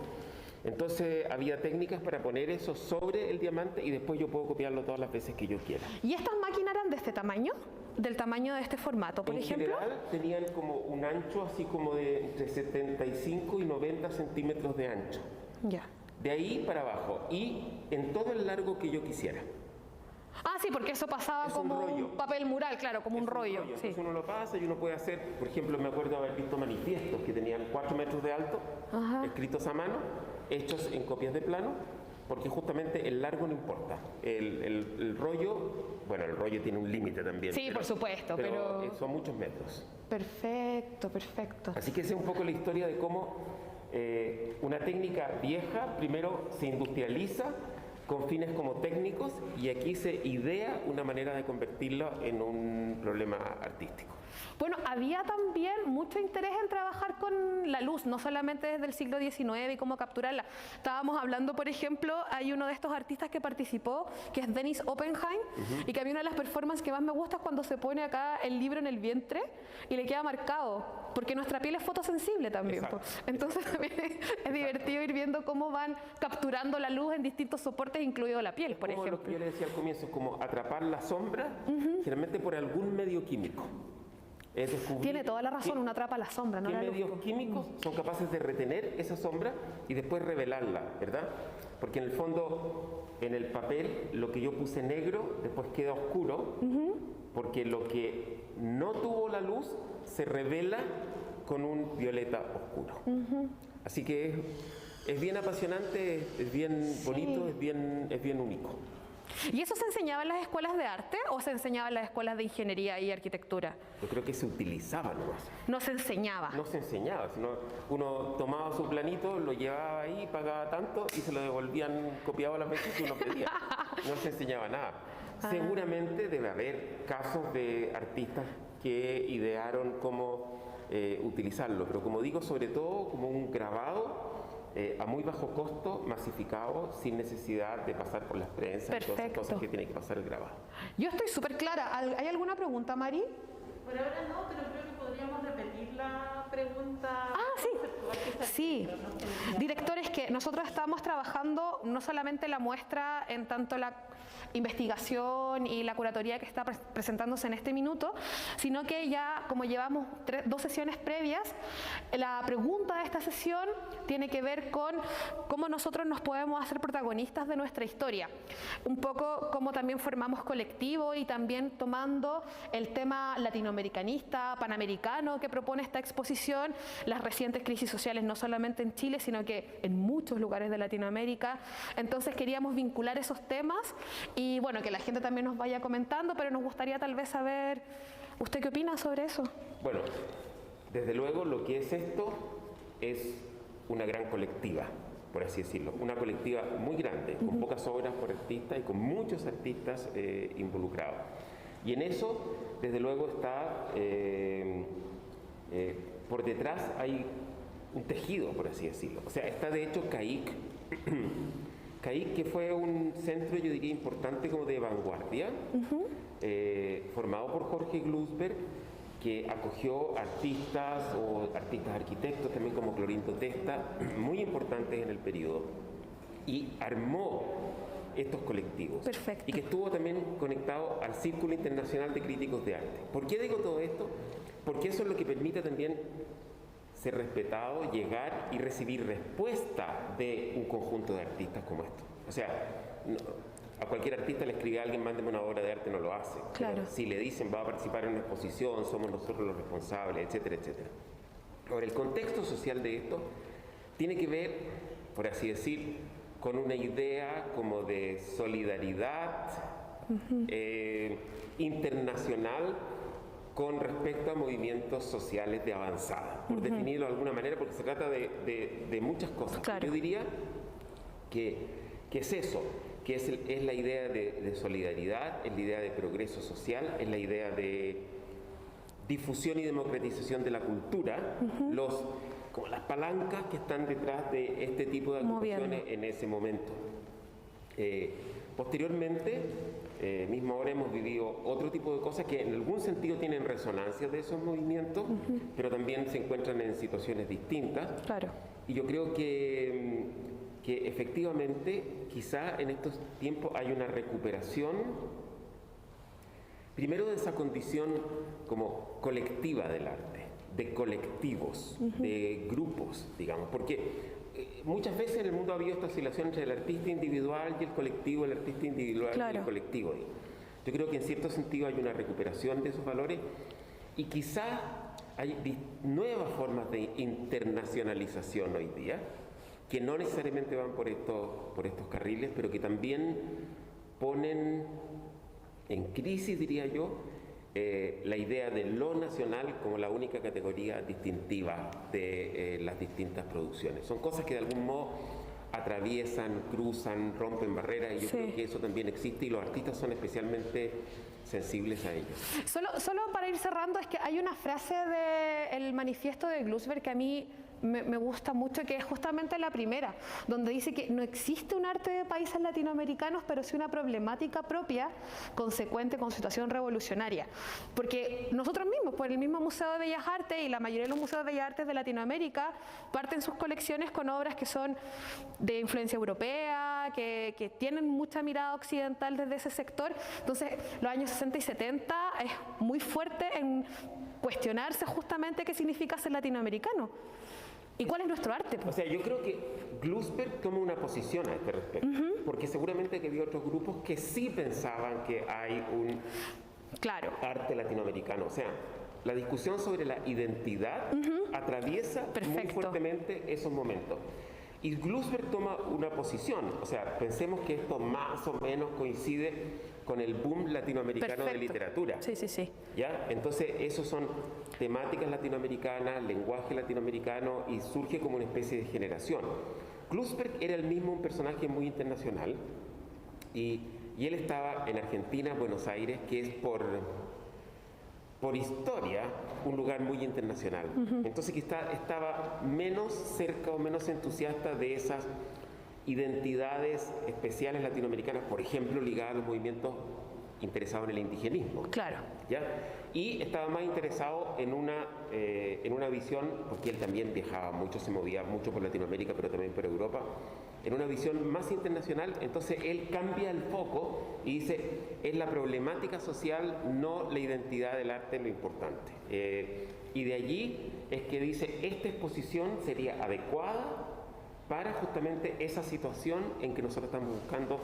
Entonces había técnicas para poner eso sobre el diamante y después yo puedo copiarlo todas las veces que yo quiera. ¿Y estas máquinas eran de este tamaño? ¿Del tamaño de este formato, por ejemplo? En general tenían como un ancho así como de entre 75 y 90 centímetros de ancho. Ya. De ahí para abajo y en todo el largo que yo quisiera. Ah, sí, porque eso pasaba Es un como rollo. un papel mural, claro, como un rollo. Sí. Entonces uno lo pasa y uno puede hacer, por ejemplo, me acuerdo haber visto manifiestos que tenían 4 metros de alto, escritos a mano, hechos en copias de plano, porque justamente el largo no importa. El rollo, bueno, el rollo tiene un límite también. Sí, por supuesto, pero... son muchos metros. Perfecto, perfecto. Así que esa es un poco la historia de cómo una técnica vieja primero se industrializa con fines como técnicos y aquí se idea una manera de convertirlo en un problema artístico. Bueno, había también mucho interés en trabajar con la luz, no solamente desde el siglo XIX y cómo capturarla. Estábamos hablando, por ejemplo, hay uno de estos artistas que participó, que es Dennis Oppenheim, y que a mí una de las performances que más me gusta es cuando se pone acá el libro en el vientre y le queda marcado, porque nuestra piel es fotosensible también. Exacto. Entonces también es divertido ir viendo cómo van capturando la luz en distintos soportes, incluido la piel, por Como ejemplo. lo que yo le decía al comienzo, como atrapar la sombra, generalmente por algún medio químico. Es descubrir Tiene toda la razón, uno atrapa la sombra, ¿no? qué La luz. medios químicos son capaces de retener esa sombra y después revelarla, ¿verdad? Porque en el fondo, en el papel, lo que yo puse negro después queda oscuro, porque lo que no tuvo la luz se revela con un violeta oscuro. Así que es bien apasionante, es bien bonito, es bien único. ¿Y eso se enseñaba en las escuelas de arte o se enseñaba en las escuelas de ingeniería y arquitectura? Yo creo que se utilizaba nomás. No se enseñaba. No se enseñaba, sino uno tomaba su planito, lo llevaba ahí, pagaba tanto y se lo devolvían copiado las veces que uno pedía. No se enseñaba nada. Seguramente debe haber casos de artistas que idearon cómo utilizarlo, pero como digo, sobre todo como un grabado a muy bajo costo, masificado, sin necesidad de pasar por las prensas, y todas esas cosas que tiene que pasar el grabado. Yo estoy súper clara. ¿Hay alguna pregunta, Mari? Por ahora no, pero creo que podríamos repetir la pregunta. Sí. Sí. Director, es que nosotros estamos trabajando no solamente la muestra en tanto la investigación y la curatoría que está presentándose en este minuto, sino que ya como llevamos 2 sesiones previas, la pregunta de esta sesión tiene que ver con cómo nosotros nos podemos hacer protagonistas de nuestra historia, un poco cómo también formamos colectivo y también tomando el tema latinoamericanista, panamericano que propone esta exposición, las recientes crisis sociales no solamente en Chile, sino que en muchos lugares de Latinoamérica. Entonces queríamos vincular esos temas y bueno, que la gente también nos vaya comentando, pero nos gustaría tal vez saber, ¿usted qué opina sobre eso? Bueno, desde luego lo que es esto es una gran colectiva, por así decirlo, una colectiva muy grande, con pocas obras por artista y con muchos artistas involucrados. Y en eso, desde luego, está, por detrás hay un tejido, por así decirlo. O sea, está de hecho CAIC, CAIC, que fue un centro, yo diría, importante como de vanguardia, formado por Jorge Glusberg, que acogió artistas o artistas arquitectos también como Clorindo Testa, muy importantes en el periodo, y armó estos colectivos. Perfecto. Y que estuvo también conectado al Círculo Internacional de Críticos de Arte. ¿Por qué digo todo esto? Porque eso es lo que permite también ser respetado, llegar y recibir respuesta de un conjunto de artistas como esto. O sea, a cualquier artista le escribe a alguien, mándeme una obra de arte, no lo hace. Claro. Pero si le dicen, va a participar en una exposición, somos nosotros los responsables, etcétera, etcétera. Ahora, el contexto social de esto tiene que ver, por así decir, con una idea como de solidaridad internacional con respecto a movimientos sociales de avanzada, por definirlo de alguna manera, porque se trata de muchas cosas. Claro. Yo diría que es eso, que es la idea de solidaridad, es la idea de progreso social, es la idea de difusión y democratización de la cultura, como las palancas que están detrás de este tipo de actuaciones en ese momento. Posteriormente, mismo ahora hemos vivido otro tipo de cosas que en algún sentido tienen resonancia de esos movimientos, pero también se encuentran en situaciones distintas. Claro. Y yo creo que efectivamente quizá en estos tiempos hay una recuperación, primero de esa condición como colectiva del arte, de colectivos, de grupos, digamos, porque muchas veces en el mundo ha habido esta oscilación entre el artista individual y el colectivo, el artista individual y el colectivo. Yo creo que en cierto sentido hay una recuperación de esos valores y quizá hay nuevas formas de internacionalización hoy día, que no necesariamente van por estos carriles, pero que también ponen en crisis, diría yo, la idea de lo nacional como la única categoría distintiva de las distintas producciones. Son cosas que de algún modo atraviesan, cruzan, rompen barreras, y yo creo que eso también existe y los artistas son especialmente sensibles a ello. Solo para ir cerrando, es que hay una frase del manifiesto de Glusberg que a mí me gusta mucho, que es justamente la primera, donde dice que no existe un arte de países latinoamericanos, pero sí una problemática propia, consecuente con situación revolucionaria. Porque nosotros mismos, por el mismo Museo de Bellas Artes y la mayoría de los museos de Bellas Artes de Latinoamérica, parten sus colecciones con obras que son de influencia europea, que tienen mucha mirada occidental desde ese sector. Entonces, los años 60 y 70 es muy fuerte en cuestionarse justamente qué significa ser latinoamericano. ¿Y cuál es nuestro arte? O sea, yo creo que Glusberg toma una posición a este respecto, porque seguramente que había otros grupos que sí pensaban que hay un arte latinoamericano. O sea, la discusión sobre la identidad atraviesa muy fuertemente esos momentos. Y Glusberg toma una posición, o sea, pensemos que esto más o menos coincide con el boom latinoamericano de literatura. Sí, sí, sí. ¿Ya? Entonces, esos son temáticas latinoamericanas, lenguaje latinoamericano, y surge como una especie de generación. Glusberg era el mismo un personaje muy internacional, y él estaba en Argentina, Buenos Aires, que es por por historia, un lugar muy internacional. Entonces quizá estaba menos cerca o menos entusiasta de esas identidades especiales latinoamericanas, por ejemplo, ligadas a los movimientos interesados en el indigenismo. Claro. ¿Ya? Y estaba más interesado en una visión, porque él también viajaba mucho, se movía mucho por Latinoamérica, pero también por Europa, en una visión más internacional. Entonces él cambia el foco y dice, es la problemática social, no la identidad del arte lo importante. Y de allí es que dice, esta exposición sería adecuada para justamente esa situación en que nosotros estamos buscando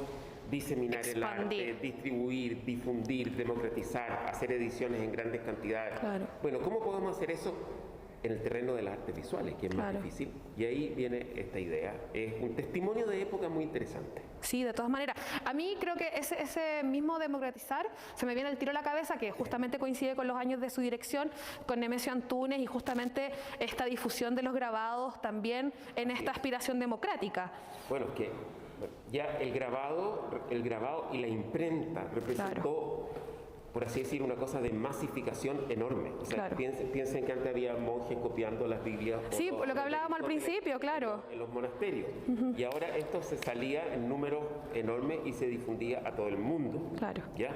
diseminar el arte, distribuir, difundir, democratizar, hacer ediciones en grandes cantidades. Claro. Bueno, ¿cómo podemos hacer eso? En el terreno de las artes visuales, que es más difícil. Y ahí viene esta idea. Es un testimonio de época muy interesante. Sí, de todas maneras. A mí creo que ese mismo democratizar se me viene el tiro a la cabeza, que justamente coincide con los años de su dirección, con Nemesio Antunes, y justamente esta difusión de los grabados también en esta aspiración democrática. Bueno, es que ya el grabado y la imprenta representó, por así decir, una cosa de masificación enorme. O sea, piensen que antes había monjes copiando las Biblias. Sí, lo que hablábamos al principio, claro. En los monasterios. Y ahora esto se salía en números enormes y se difundía a todo el mundo. Claro. ¿Ya?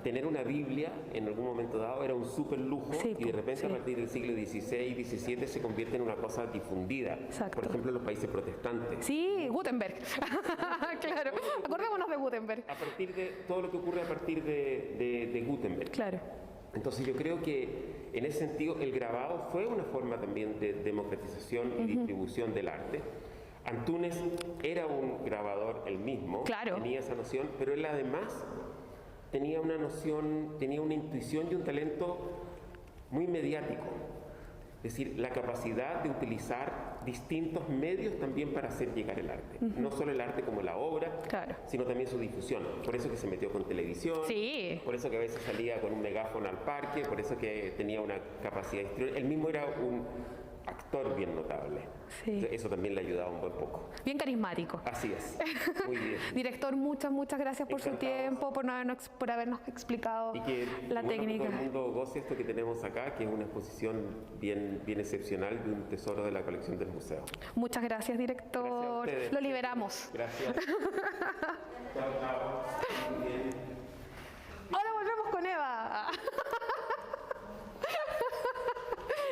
Tener una Biblia en algún momento dado era un súper lujo, y de repente a partir del siglo XVI y XVII se convierte en una cosa difundida. Exacto. Por ejemplo, en los países protestantes. Sí, Gutenberg. Claro, acordémonos de Gutenberg. A partir de todo lo que ocurre a partir de Gutenberg. Claro. Entonces yo creo que en ese sentido el grabado fue una forma también de democratización y distribución del arte. Antunes era un grabador él mismo, tenía esa noción, pero él además tenía una noción, tenía una intuición y un talento muy mediático. Es decir, la capacidad de utilizar distintos medios también para hacer llegar el arte. No solo el arte como la obra, sino también su difusión. Por eso que se metió con televisión, por eso que a veces salía con un megáfono al parque, por eso que tenía una capacidad de distribuir. Él mismo era un actor bien notable. Eso también le ayudaba un buen poco. Bien carismático. Así es. Muy bien. Director, muchas gracias por su tiempo, por habernos explicado la técnica. Que todo el mundo goce esto que tenemos acá, que es una exposición bien excepcional de un tesoro de la colección del museo. Muchas gracias, director. Gracias. Lo liberamos. Gracias. Chao. Muy bien. Ahora volvemos con Eva.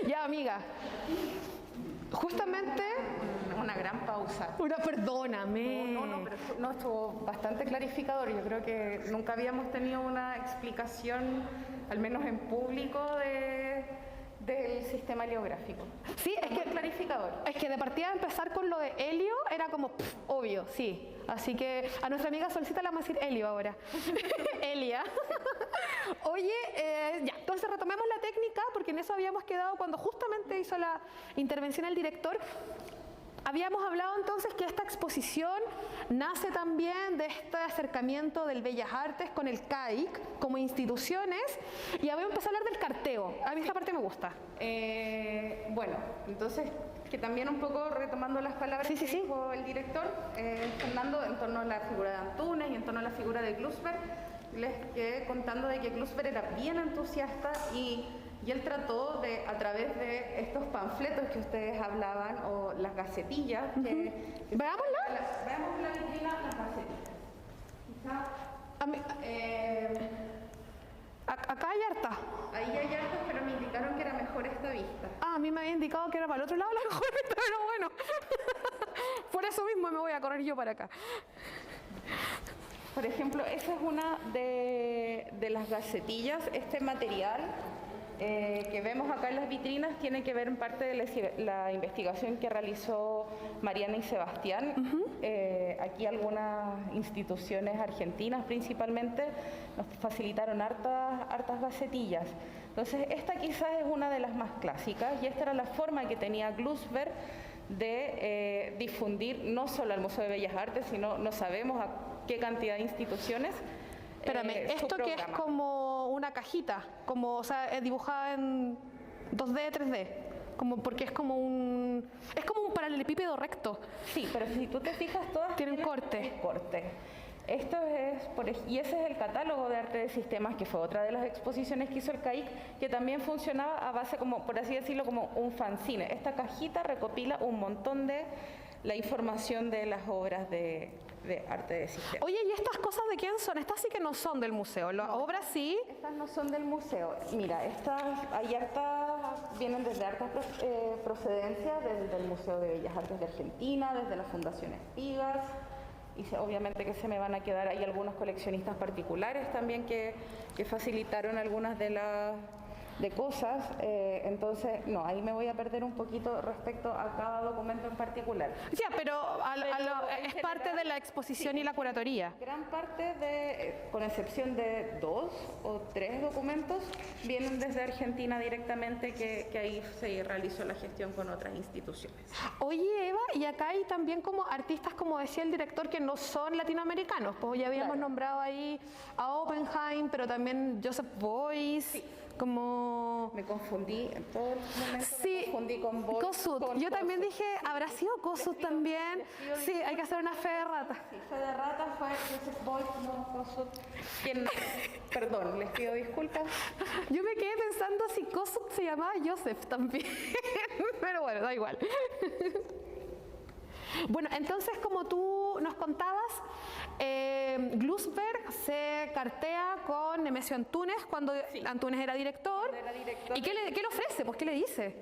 Ya, amiga. Justamente una gran pausa. Perdóname. Pero no, estuvo bastante clarificador. Yo creo que nunca habíamos tenido una explicación, al menos en público, del sistema heliográfico. Sí, es que clarificador. Es que de partida empezar con lo de helio era como obvio, sí. Así que a nuestra amiga Solcita la vamos a decir Helio ahora. Elia. Oye, ya, entonces retomemos la técnica, porque en eso habíamos quedado cuando justamente hizo la intervención el director. Habíamos hablado entonces que esta exposición nace también de este acercamiento del Bellas Artes con el CAIC como instituciones, y habíamos empezado a hablar del carteo. A mí esta parte me gusta. Bueno, entonces, que también un poco retomando las palabras que dijo el director, Fernando, en torno a la figura de Antunes y en torno a la figura de Klusberg, les quedé contando de que Klusberg era bien entusiasta y él trató de, a través de estos panfletos que ustedes hablaban, o las gacetillas, que veámosla. Veamos la vitrina, las gacetillas. Acá hay harta. Ahí hay hartas, pero me indicaron que era mejor esta vista. A mí me había indicado que era para el otro lado la mejor vista, pero bueno. Por eso mismo me voy a correr yo para acá. Por ejemplo, esa es una de las gacetillas. Este material que vemos acá en las vitrinas tiene que ver en parte de la investigación que realizó Mariana y Sebastián. Aquí algunas instituciones argentinas principalmente nos facilitaron hartas gacetillas. Entonces esta quizás es una de las más clásicas, y esta era la forma que tenía Klusberg de difundir no solo al Museo de Bellas Artes, sino no sabemos a qué cantidad de instituciones. Espérame, esto que es como una cajita, como, o sea, es dibujada en 2D, 3D, como porque es como un paralelepípedo recto. Sí, pero si tú te fijas, todas tienen corte. Y ese es el catálogo de arte de sistemas, que fue otra de las exposiciones que hizo el CAIC, que también funcionaba a base, como por así decirlo, como un fanzine. Esta cajita recopila un montón de la información de las obras de arte de sistemas. Oye, ¿y estas cosas de quién son? Estas sí que no son del museo, las obras sí. Estas no son del museo. Mira, vienen desde hartas procedencias, desde el Museo de Bellas Artes de Argentina, desde la Fundación Espigas, y obviamente que se me van a quedar ahí algunos coleccionistas particulares también que facilitaron algunas de las cosas, entonces no, ahí me voy a perder un poquito respecto a cada documento en particular. Ya, pero es parte de la exposición y la curatoría. Gran parte con excepción de 2 o 3 documentos, vienen desde Argentina directamente, que ahí se realizó la gestión con otras instituciones. Oye, Eva, y acá hay también como artistas, como decía el director, que no son latinoamericanos, pues ya habíamos nombrado ahí a Oppenheim, pero también Joseph Beuys. Sí. Como... Me confundí en todo el momento, sí, me confundí con Beuys. Kossuth. Yo también dije, ¿habrá sido Kossuth también? Sí, hay que hacer una fe de rata. Sí, fe de rata fue Joseph Beuys, no Kossuth. Perdón, les pido disculpas. Yo me quedé pensando si Kossuth se llamaba Joseph también. Pero bueno, da igual. Bueno, entonces, como tú nos contabas, Glusberg se cartea con Nemesio Antúnez cuando Antúnez era director. ¿Y qué le ofrece? Pues, ¿qué le dice?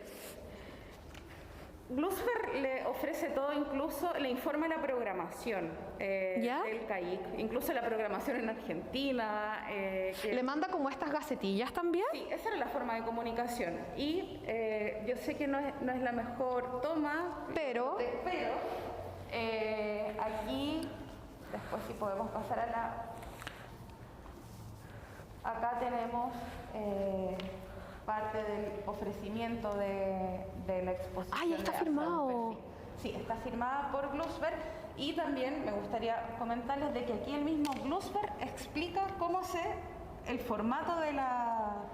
Glusberg le ofrece todo, incluso le informa la programación del CAIC, incluso la programación en Argentina. ¿Le manda como estas gacetillas también? Sí, esa era la forma de comunicación. Y yo sé que no es la mejor toma, pero aquí, después si podemos pasar a acá tenemos parte del ofrecimiento de la exposición. ¡Ay, está firmado! Sí, está firmada por Glusberg, y también me gustaría comentarles de que aquí el mismo Glusberg explica el formato de la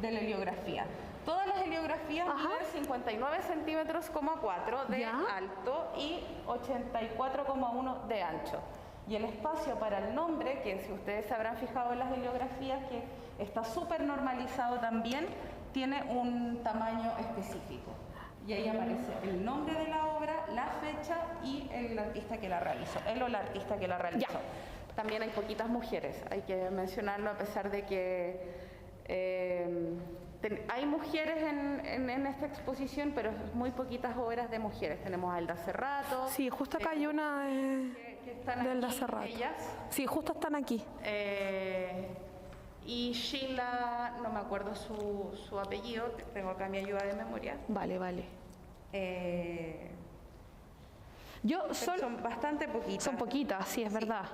heliografía. Todas las heliografías miden 59 centímetros, 4 de alto y 84,1 de ancho. Y el espacio para el nombre, que si ustedes se habrán fijado en las heliografías, que está súper normalizado también, tiene un tamaño específico. Y ahí aparece el nombre de la obra, la fecha y el artista que la realizó, él o la artista que la realizó. También hay poquitas mujeres, hay que mencionarlo, a pesar de que hay mujeres en esta exposición, pero muy poquitas obras de mujeres. Tenemos a Elda Cerrato. Sí, justo acá hay una de Elda Cerrato. Ellas. Sí, justo están aquí. Y Sheila, no me acuerdo su apellido, tengo acá mi ayuda de memoria. Vale. Son bastante poquitas. Son poquitas, sí, es verdad.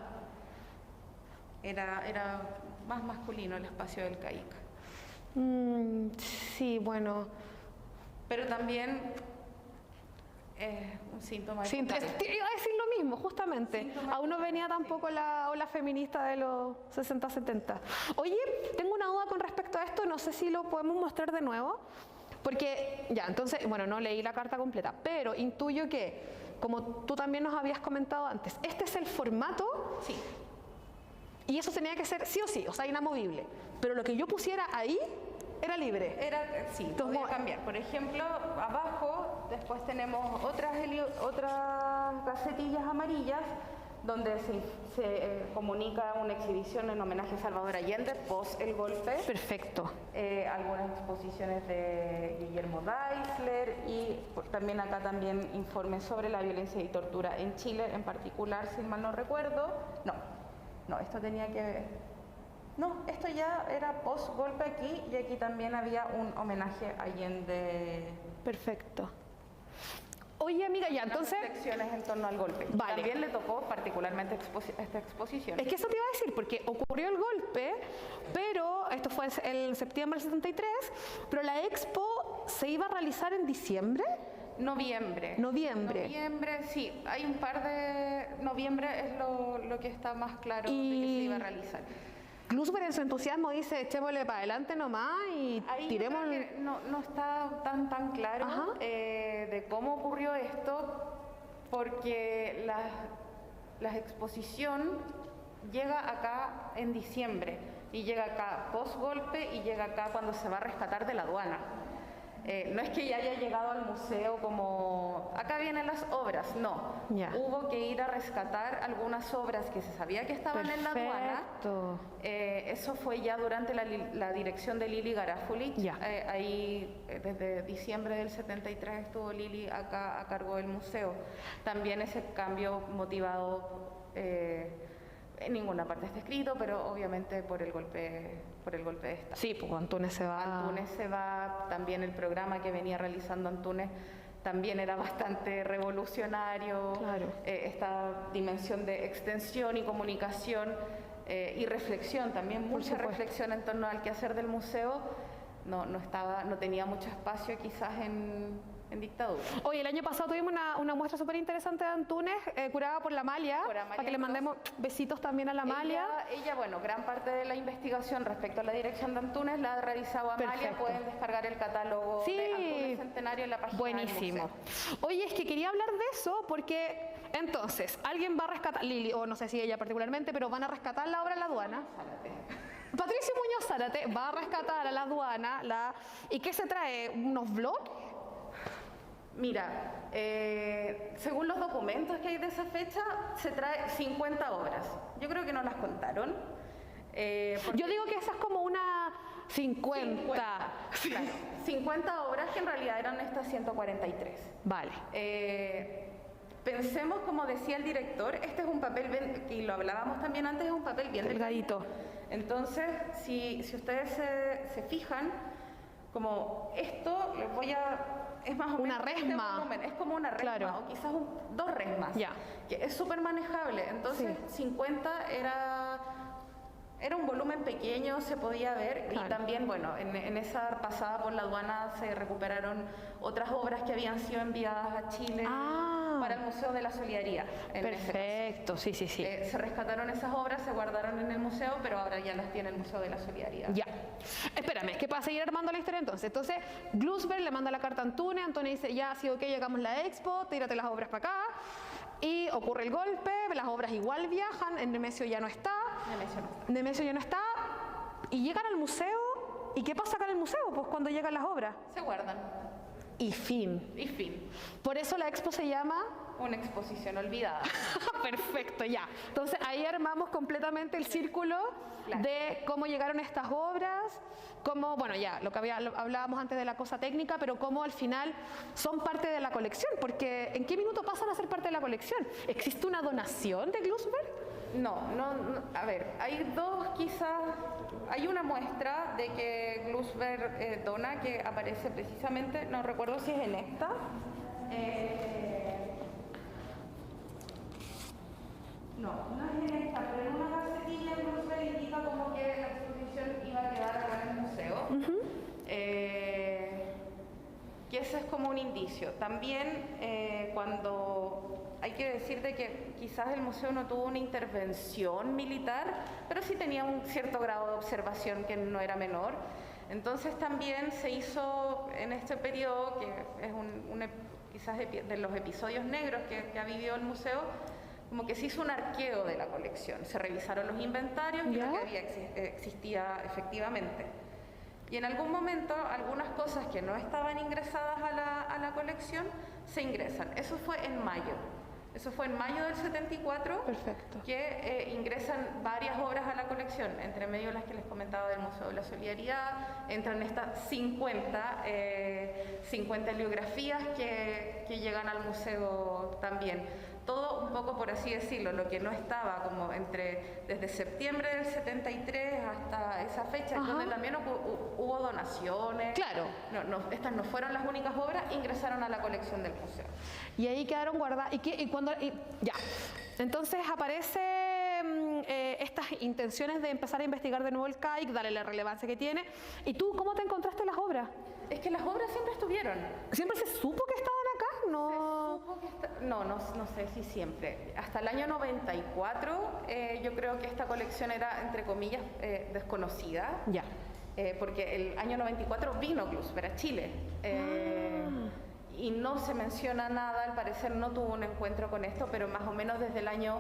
Era más masculino el espacio del CAIC. Sí, bueno. Pero también un síntoma de Iba a decir lo mismo, justamente. Aún no venía tampoco la ola feminista de los 60-70. Oye, tengo una duda con respecto a esto, no sé si lo podemos mostrar de nuevo. Porque, entonces, bueno, no leí la carta completa, pero intuyo que, como tú también nos habías comentado antes, este es el formato. Sí. Y eso tenía que ser sí o sí, o sea, inamovible. Pero lo que yo pusiera ahí era libre. Sí, podía cambiar. Por ejemplo, abajo después tenemos otras gacetillas amarillas donde se comunica una exhibición en homenaje a Salvador Allende post el golpe. Perfecto. Algunas exposiciones de Guillermo Deisler y también acá informes sobre la violencia y tortura en Chile, en particular, si mal no recuerdo. No, esto tenía que ver. No, esto ya era post-golpe aquí, y aquí también había un homenaje a Allende. Perfecto. Oye, amiga, entonces... Reflexiones en torno al golpe. Vale. También le tocó particularmente esta exposición. Es que eso te iba a decir, porque ocurrió el golpe, pero esto fue en septiembre del 73, pero la expo se iba a realizar en diciembre. Noviembre, sí, hay un par de... Noviembre es lo que está más claro de que se iba a realizar. Glusberg en su entusiasmo dice, echémosle para adelante nomás y ahí tiremos... No está tan claro de cómo ocurrió esto, porque la exposición llega acá en diciembre y llega acá post golpe y llega acá cuando se va a rescatar de la aduana. No es que ya haya llegado al museo como, acá vienen las obras, no. Ya. Hubo que ir a rescatar algunas obras que se sabía que estaban en la aduana. Eso fue ya durante la dirección de Lili Garafulich. Ya. Ahí desde diciembre del 73 estuvo Lili acá a cargo del museo. También ese cambio motivado, en ninguna parte está escrito, pero obviamente por el golpe de Estado. Sí, pues Antúnez se va. Antúnez se va, también el programa que venía realizando Antúnez también era bastante revolucionario. Claro. Esta dimensión de extensión y comunicación y reflexión, también mucha reflexión en torno al quehacer del museo, no tenía mucho espacio quizás en dictadura. Oye, el año pasado tuvimos una muestra súper interesante de Antúnez, curada por la Amalia, para que le mandemos besitos también a la Amalia. Ella, bueno, gran parte de la investigación respecto a la dirección de Antúnez la ha realizado Amalia. Perfecto. Pueden descargar el catálogo de Antúnez Centenario en la página buenísimo. del museo. Oye, es que quería hablar de eso porque entonces alguien va a rescatar, Lili, o no sé si ella particularmente, pero van a rescatar la obra en la aduana. Patricio Muñoz Zárate va a rescatar a la aduana, ¿y qué se trae? ¿Unos blogs? Mira, según los documentos que hay de esa fecha, se trae 50 obras. Yo creo que no las contaron. Yo digo que esa es como una 50. Claro, 50 obras que en realidad eran estas 143. Vale. Pensemos, como decía el director, este es un papel, y lo hablábamos también antes, es un papel bien delgadito. Entonces, si ustedes se fijan, como esto, les voy a... Es más o menos una resma. Es como una resma, claro. o quizás dos resmas, ya. Que es súper manejable. Entonces, sí. 50 era un volumen pequeño, se podía ver, claro. Y también, bueno, en esa pasada por la aduana se recuperaron otras obras que habían sido enviadas a Chile para el Museo de la Solidaridad. Perfecto, sí. Se rescataron esas obras, se guardaron en el museo, pero ahora ya las tiene el Museo de la Solidaridad. Ya. Espérame, es que para seguir armando la historia entonces. Glusberg le manda la carta a Antúnez dice, ya ha sido ok, llegamos a la expo, tírate las obras para acá. Y ocurre el golpe, las obras igual viajan, Nemesio ya no está. Nemesio ya no está. Y llegan al museo. ¿Y qué pasa acá en el museo? Pues cuando llegan las obras. Se guardan. Y fin. Por eso la expo se llama... Una exposición olvidada. Perfecto, ya. Entonces ahí armamos completamente el círculo de cómo llegaron estas obras, cómo, bueno, ya, lo que hablábamos antes de la cosa técnica, pero cómo al final son parte de la colección, porque ¿en qué minuto pasan a ser parte de la colección? ¿Existe una donación de Glusberg? No, a ver, hay dos quizás, hay una muestra de que Glusberg dona que aparece precisamente, no recuerdo si es en esta, no es en esta, pero en una gacetilla Glusberg indica como que la exposición iba a quedar acá en el museo. Que ese es como un indicio. También cuando hay que decir de que quizás el museo no tuvo una intervención militar, pero sí tenía un cierto grado de observación que no era menor. Entonces también se hizo en este periodo, que es quizás de los episodios negros que ha vivido el museo, como que se hizo un arqueo de la colección. Se revisaron los inventarios y lo que existía efectivamente. Y en algún momento, algunas cosas que no estaban ingresadas a la colección, se ingresan. Eso fue en mayo. Eso fue en mayo del 74. Perfecto. Que ingresan varias obras a la colección, entre medio las que les comentaba del Museo de la Solidaridad. Entran estas 50 heliografías que llegan al museo también. Todo un poco, por así decirlo, lo que no estaba como desde septiembre del 73 hasta esa fecha, donde también hubo donaciones. Claro. Estas no fueron las únicas obras, ingresaron a la colección del museo. Y ahí quedaron guardadas. Ya. Entonces aparecen estas intenciones de empezar a investigar de nuevo el CAIC, darle la relevancia que tiene. ¿Y tú cómo te encontraste las obras? Es que las obras siempre estuvieron. ¿Siempre se supo que estaban acá? No sé si siempre. Hasta el año 94 yo creo que esta colección era, entre comillas, desconocida. Ya. Porque el año 94 vino Glusberg a Chile. Y no se menciona nada, al parecer no tuvo un encuentro con esto, pero más o menos desde el año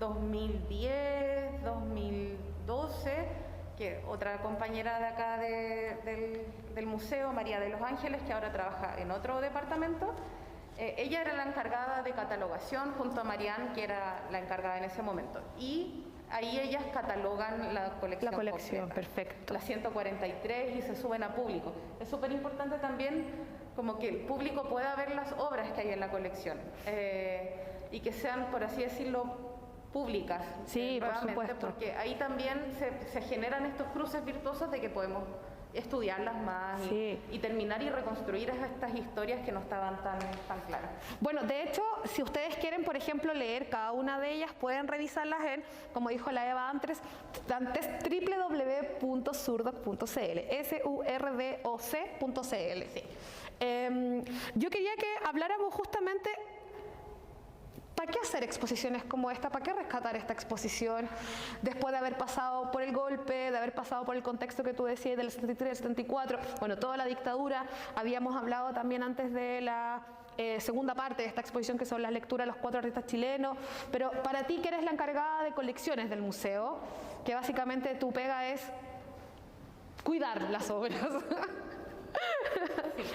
2010, 2012, que otra compañera de acá del museo, María de los Ángeles, que ahora trabaja en otro departamento, ella era la encargada de catalogación junto a Marianne, que era la encargada en ese momento. Y ahí ellas catalogan la colección. La colección, completa, perfecto. las 143, y se suben a público. Es súper importante también como que el público pueda ver las obras que hay en la colección y que sean, por así decirlo, públicas. Sí, por supuesto. Porque ahí también se generan estos cruces virtuosos de que podemos estudiarlas más y terminar y reconstruir estas historias que no estaban tan claras. Bueno, de hecho, si ustedes quieren, por ejemplo, leer cada una de ellas, pueden revisarlas en, como dijo la Eva antes, www.surdoc.cl, surdoc.cl. Sí. Yo quería que habláramos justamente, ¿para qué hacer exposiciones como esta? ¿Para qué rescatar esta exposición después de haber pasado por el golpe, de haber pasado por el contexto que tú decías del 73, 74, bueno, toda la dictadura? Habíamos hablado también antes de la segunda parte de esta exposición, que son las lecturas de los 4 artistas chilenos, pero para ti, que eres la encargada de colecciones del museo, que básicamente tu pega es cuidar las obras.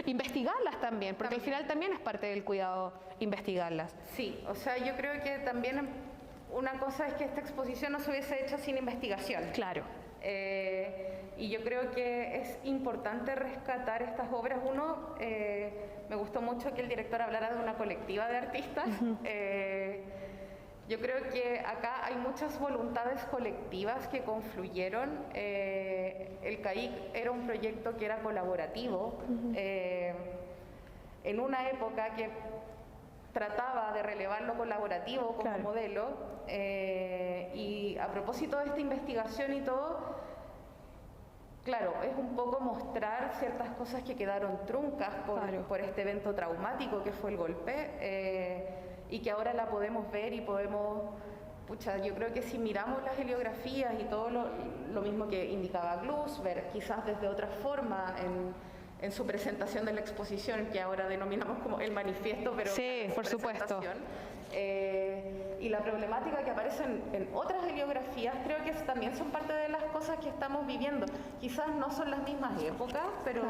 Investigarlas también, porque al final también es parte del cuidado investigarlas. Sí, o sea, yo creo que también una cosa es que esta exposición no se hubiese hecho sin investigación. Claro. Y yo creo que es importante rescatar estas obras. Uno, me gustó mucho que el director hablara de una colectiva de artistas. Yo creo que acá hay muchas voluntades colectivas que confluyeron. El CAIC era un proyecto que era colaborativo, en una época que trataba de relevar lo colaborativo como modelo, y a propósito de esta investigación y todo, claro, es un poco mostrar ciertas cosas que quedaron truncas por este evento traumático que fue el golpe, y que ahora la podemos ver y podemos, yo creo que si miramos las heliografías y todo lo mismo que indicaba Glusberg, quizás desde otra forma en su presentación de la exposición, que ahora denominamos como el manifiesto, pero sí, por supuesto. Y la problemática que aparece en otras heliografías, creo que también son parte de las cosas que estamos viviendo. Quizás no son las mismas épocas, pero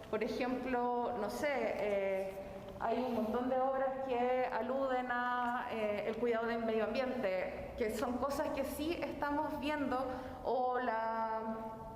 por ejemplo, no sé, hay un montón de obras que aluden a el cuidado del medio ambiente, que son cosas que sí estamos viendo, o la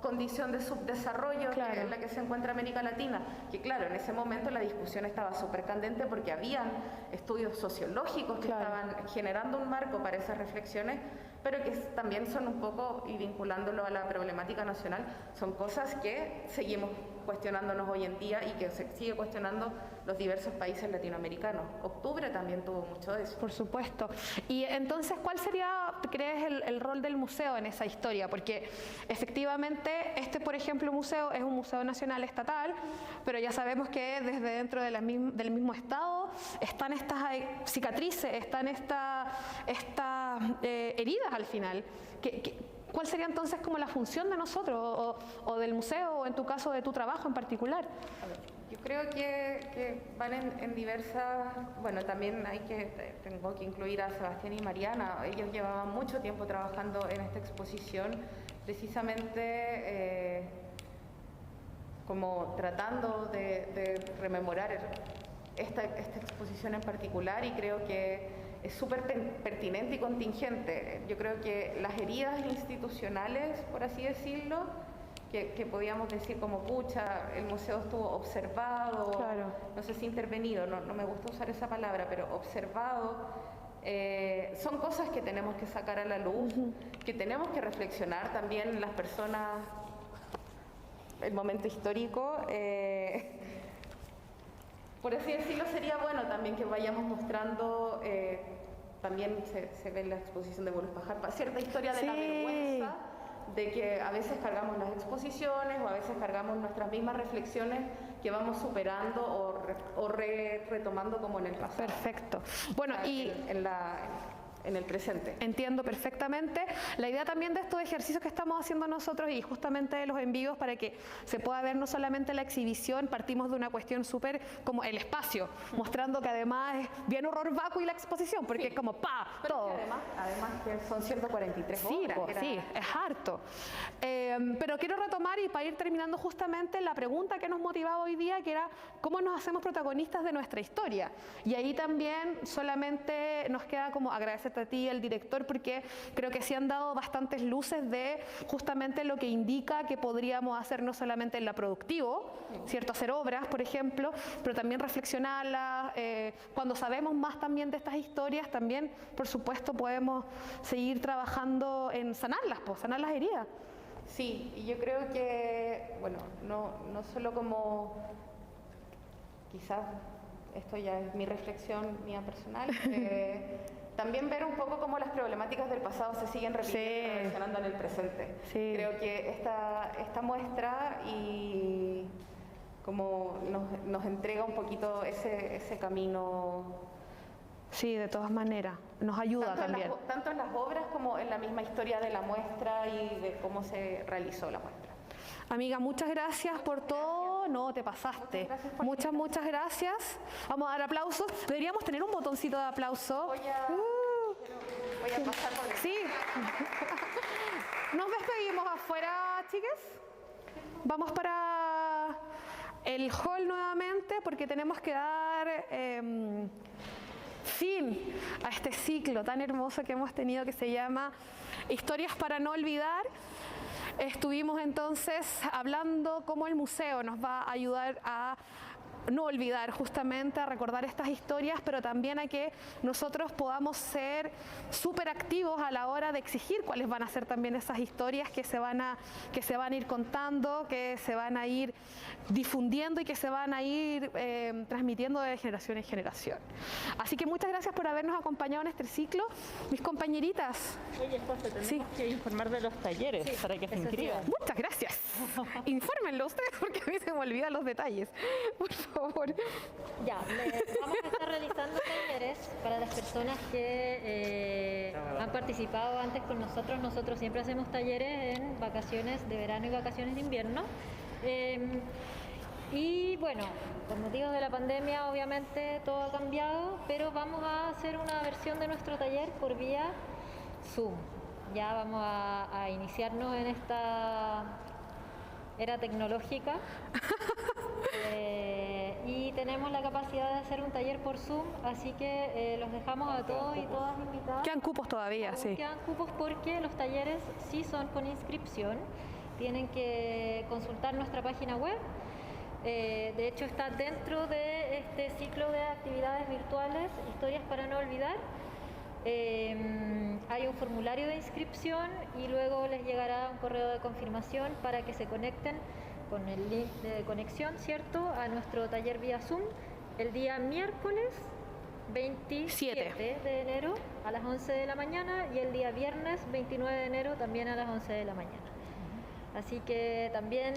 condición de subdesarrollo en la que se encuentra América Latina, que claro, en ese momento la discusión estaba súper candente porque habían estudios sociológicos que estaban generando un marco para esas reflexiones, pero que también son un poco, y vinculándolo a la problemática nacional, son cosas que seguimos cuestionándonos hoy en día y que se sigue cuestionando los diversos países latinoamericanos. Octubre también tuvo mucho de eso. Por supuesto. Y entonces, ¿cuál sería, crees, el rol del museo en esa historia? Porque efectivamente por ejemplo, museo es un museo nacional estatal, pero ya sabemos que desde dentro del mismo estado están estas cicatrices, están estas heridas al final. ¿Cuál sería entonces como la función de nosotros o del museo, o en tu caso de tu trabajo en particular? A ver, yo creo que van en diversas, bueno, también tengo que incluir a Sebastián y Mariana. Ellos llevaban mucho tiempo trabajando en esta exposición, precisamente como tratando de rememorar esta exposición en particular, y creo que es súper pertinente y contingente. Yo creo que las heridas institucionales, por así decirlo, que podíamos decir como el museo estuvo observado, no sé si intervenido, no me gusta usar esa palabra, pero observado, son cosas que tenemos que sacar a la luz, que tenemos que reflexionar también las personas, el momento histórico. Por así decirlo, sería bueno también que vayamos mostrando, también se ve en la exposición de Bolos Pajar, cierta historia de la vergüenza, de que a veces cargamos las exposiciones o a veces cargamos nuestras mismas reflexiones que vamos superando o retomando como en el pasado. Perfecto. Bueno, y en el presente. Entiendo perfectamente. La idea también de estos ejercicios que estamos haciendo nosotros y justamente de los envíos para que se pueda ver no solamente la exhibición, partimos de una cuestión súper como el espacio, mostrando que además es bien horror vacui la exposición, porque es como ¡pa! Pero Todo. además que son 143 Sí, obras. pues, sí, es harto. Pero quiero retomar y para ir terminando justamente la pregunta que nos motivaba hoy día, que era ¿cómo nos hacemos protagonistas de nuestra historia? Y ahí también solamente nos queda como agradecerte a ti, el director, porque creo que sí han dado bastantes luces de justamente lo que indica que podríamos hacer no solamente en la productivo, ¿cierto? Hacer obras, por ejemplo, pero también reflexionarlas. Cuando sabemos más también de estas historias, también, por supuesto, podemos seguir trabajando en sanarlas, pues, sanar las heridas. Sí, y yo creo que, bueno, no solo como, quizás esto ya es mi reflexión mía personal, también ver un poco cómo las problemáticas del pasado se siguen repitiendo y relacionando en el presente. Sí. Creo que esta muestra y como nos entrega un poquito ese camino. Sí, de todas maneras, nos ayuda también. Tanto en las obras como en la misma historia de la muestra y de cómo se realizó la muestra. Amiga, muchas gracias por todo. No, te pasaste. Muchas gracias. Vamos a dar aplausos. Deberíamos tener un botoncito de aplauso. Voy a pasar por el... Sí. Nos despedimos afuera, chiques. Vamos para el hall nuevamente porque tenemos que dar fin a este ciclo tan hermoso que hemos tenido que se llama Historias para no olvidar. Estuvimos entonces hablando cómo el museo nos va a ayudar a no olvidar, justamente a recordar estas historias, pero también a que nosotros podamos ser súper activos a la hora de exigir cuáles van a ser también esas historias que se van a ir contando, que se van a ir difundiendo y que se van a ir transmitiendo de generación en generación. Así que muchas gracias por habernos acompañado en este ciclo, mis compañeritas. Oye, José, tenemos que informar de los talleres para que se inscriban. Muchas gracias. Infórmenlo ustedes porque a mí se me olvidan los detalles. Por favor. Ya, vamos a estar realizando talleres para las personas que han participado antes con nosotros. Nosotros siempre hacemos talleres en vacaciones de verano y vacaciones de invierno. Y bueno, por motivos de la pandemia obviamente todo ha cambiado, pero vamos a hacer una versión de nuestro taller por vía Zoom. Ya vamos a iniciarnos en esta era tecnológica y tenemos la capacidad de hacer un taller por Zoom, así que los dejamos a todos y todas invitadas. Quedan cupos todavía, sí. Quedan cupos porque los talleres sí son con inscripción, tienen que consultar nuestra página web. De hecho está dentro de este ciclo de actividades virtuales, Historias para no olvidar. Hay un formulario de inscripción y luego les llegará un correo de confirmación para que se conecten con el link de conexión, ¿cierto?, a nuestro taller vía Zoom el día miércoles 27 de enero a las 11 de la mañana y el día viernes 29 de enero también a las 11 de la mañana. Así que también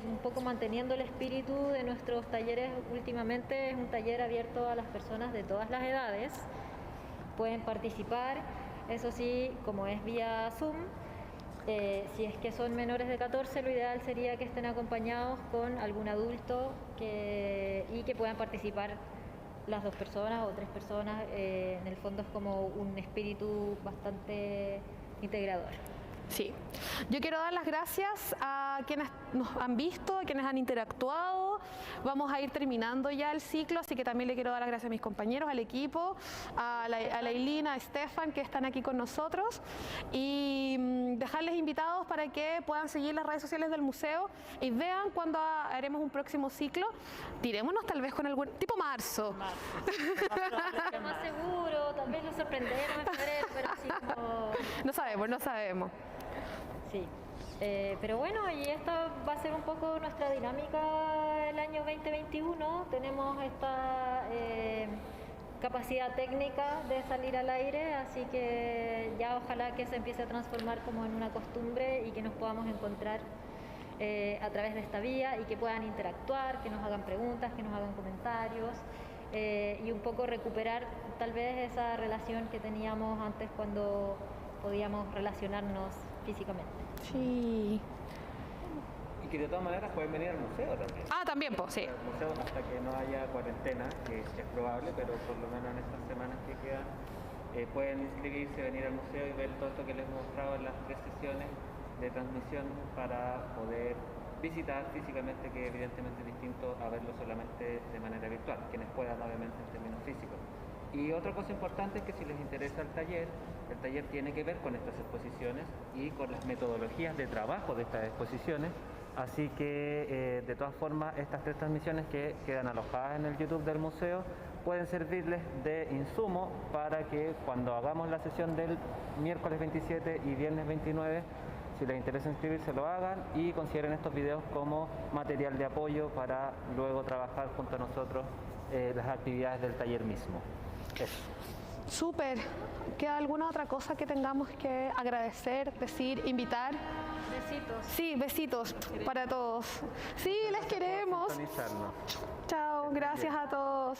un poco manteniendo el espíritu de nuestros talleres últimamente, es un taller abierto a las personas de todas las edades. Pueden participar, eso sí, como es vía Zoom, si es que son menores de 14, lo ideal sería que estén acompañados con algún adulto y que puedan participar las 2 personas o 3 personas. En el fondo es como un espíritu bastante integrador. Sí, yo quiero dar las gracias a quienes nos han visto, a quienes han interactuado. Vamos a ir terminando ya el ciclo, así que también le quiero dar las gracias a mis compañeros, al equipo, a Lailina, a Estefan, que están aquí con nosotros, y dejarles invitados para que puedan seguir las redes sociales del museo y vean cuando haremos un próximo ciclo. Tirémonos tal vez con algún tipo marzo. Lo más seguro, tal vez lo sorprendemos en febrero, pero así como... No sabemos. Sí, pero bueno, y esta va a ser un poco nuestra dinámica el año 2021. Tenemos esta capacidad técnica de salir al aire, así que ya ojalá que se empiece a transformar como en una costumbre y que nos podamos encontrar a través de esta vía y que puedan interactuar, que nos hagan preguntas, que nos hagan comentarios. y un poco recuperar tal vez esa relación que teníamos antes cuando podíamos relacionarnos físicamente. Sí. Y que de todas maneras pueden venir al museo también. Ah, también, pues sí. Al museo hasta que no haya cuarentena, que es probable, pero por lo menos en estas semanas que quedan, pueden inscribirse, venir al museo y ver todo esto que les he mostrado en las 3 sesiones de transmisión para poder visitar físicamente, que evidentemente es distinto a verlo solamente de manera virtual, quienes puedan obviamente en términos físicos. Y otra cosa importante es que si les interesa el taller tiene que ver con estas exposiciones y con las metodologías de trabajo de estas exposiciones, así que de todas formas estas 3 transmisiones que quedan alojadas en el YouTube del museo pueden servirles de insumo para que cuando hagamos la sesión del miércoles 27 y viernes 29, si les interesa inscribirse, lo hagan y consideren estos videos como material de apoyo para luego trabajar junto a nosotros las actividades del taller mismo. Eso. Súper. ¿Queda alguna otra cosa que tengamos que agradecer, decir, invitar? Besitos. Sí, besitos para todos. Sí, les queremos. Sintonizarnos. Chao, gracias a todos.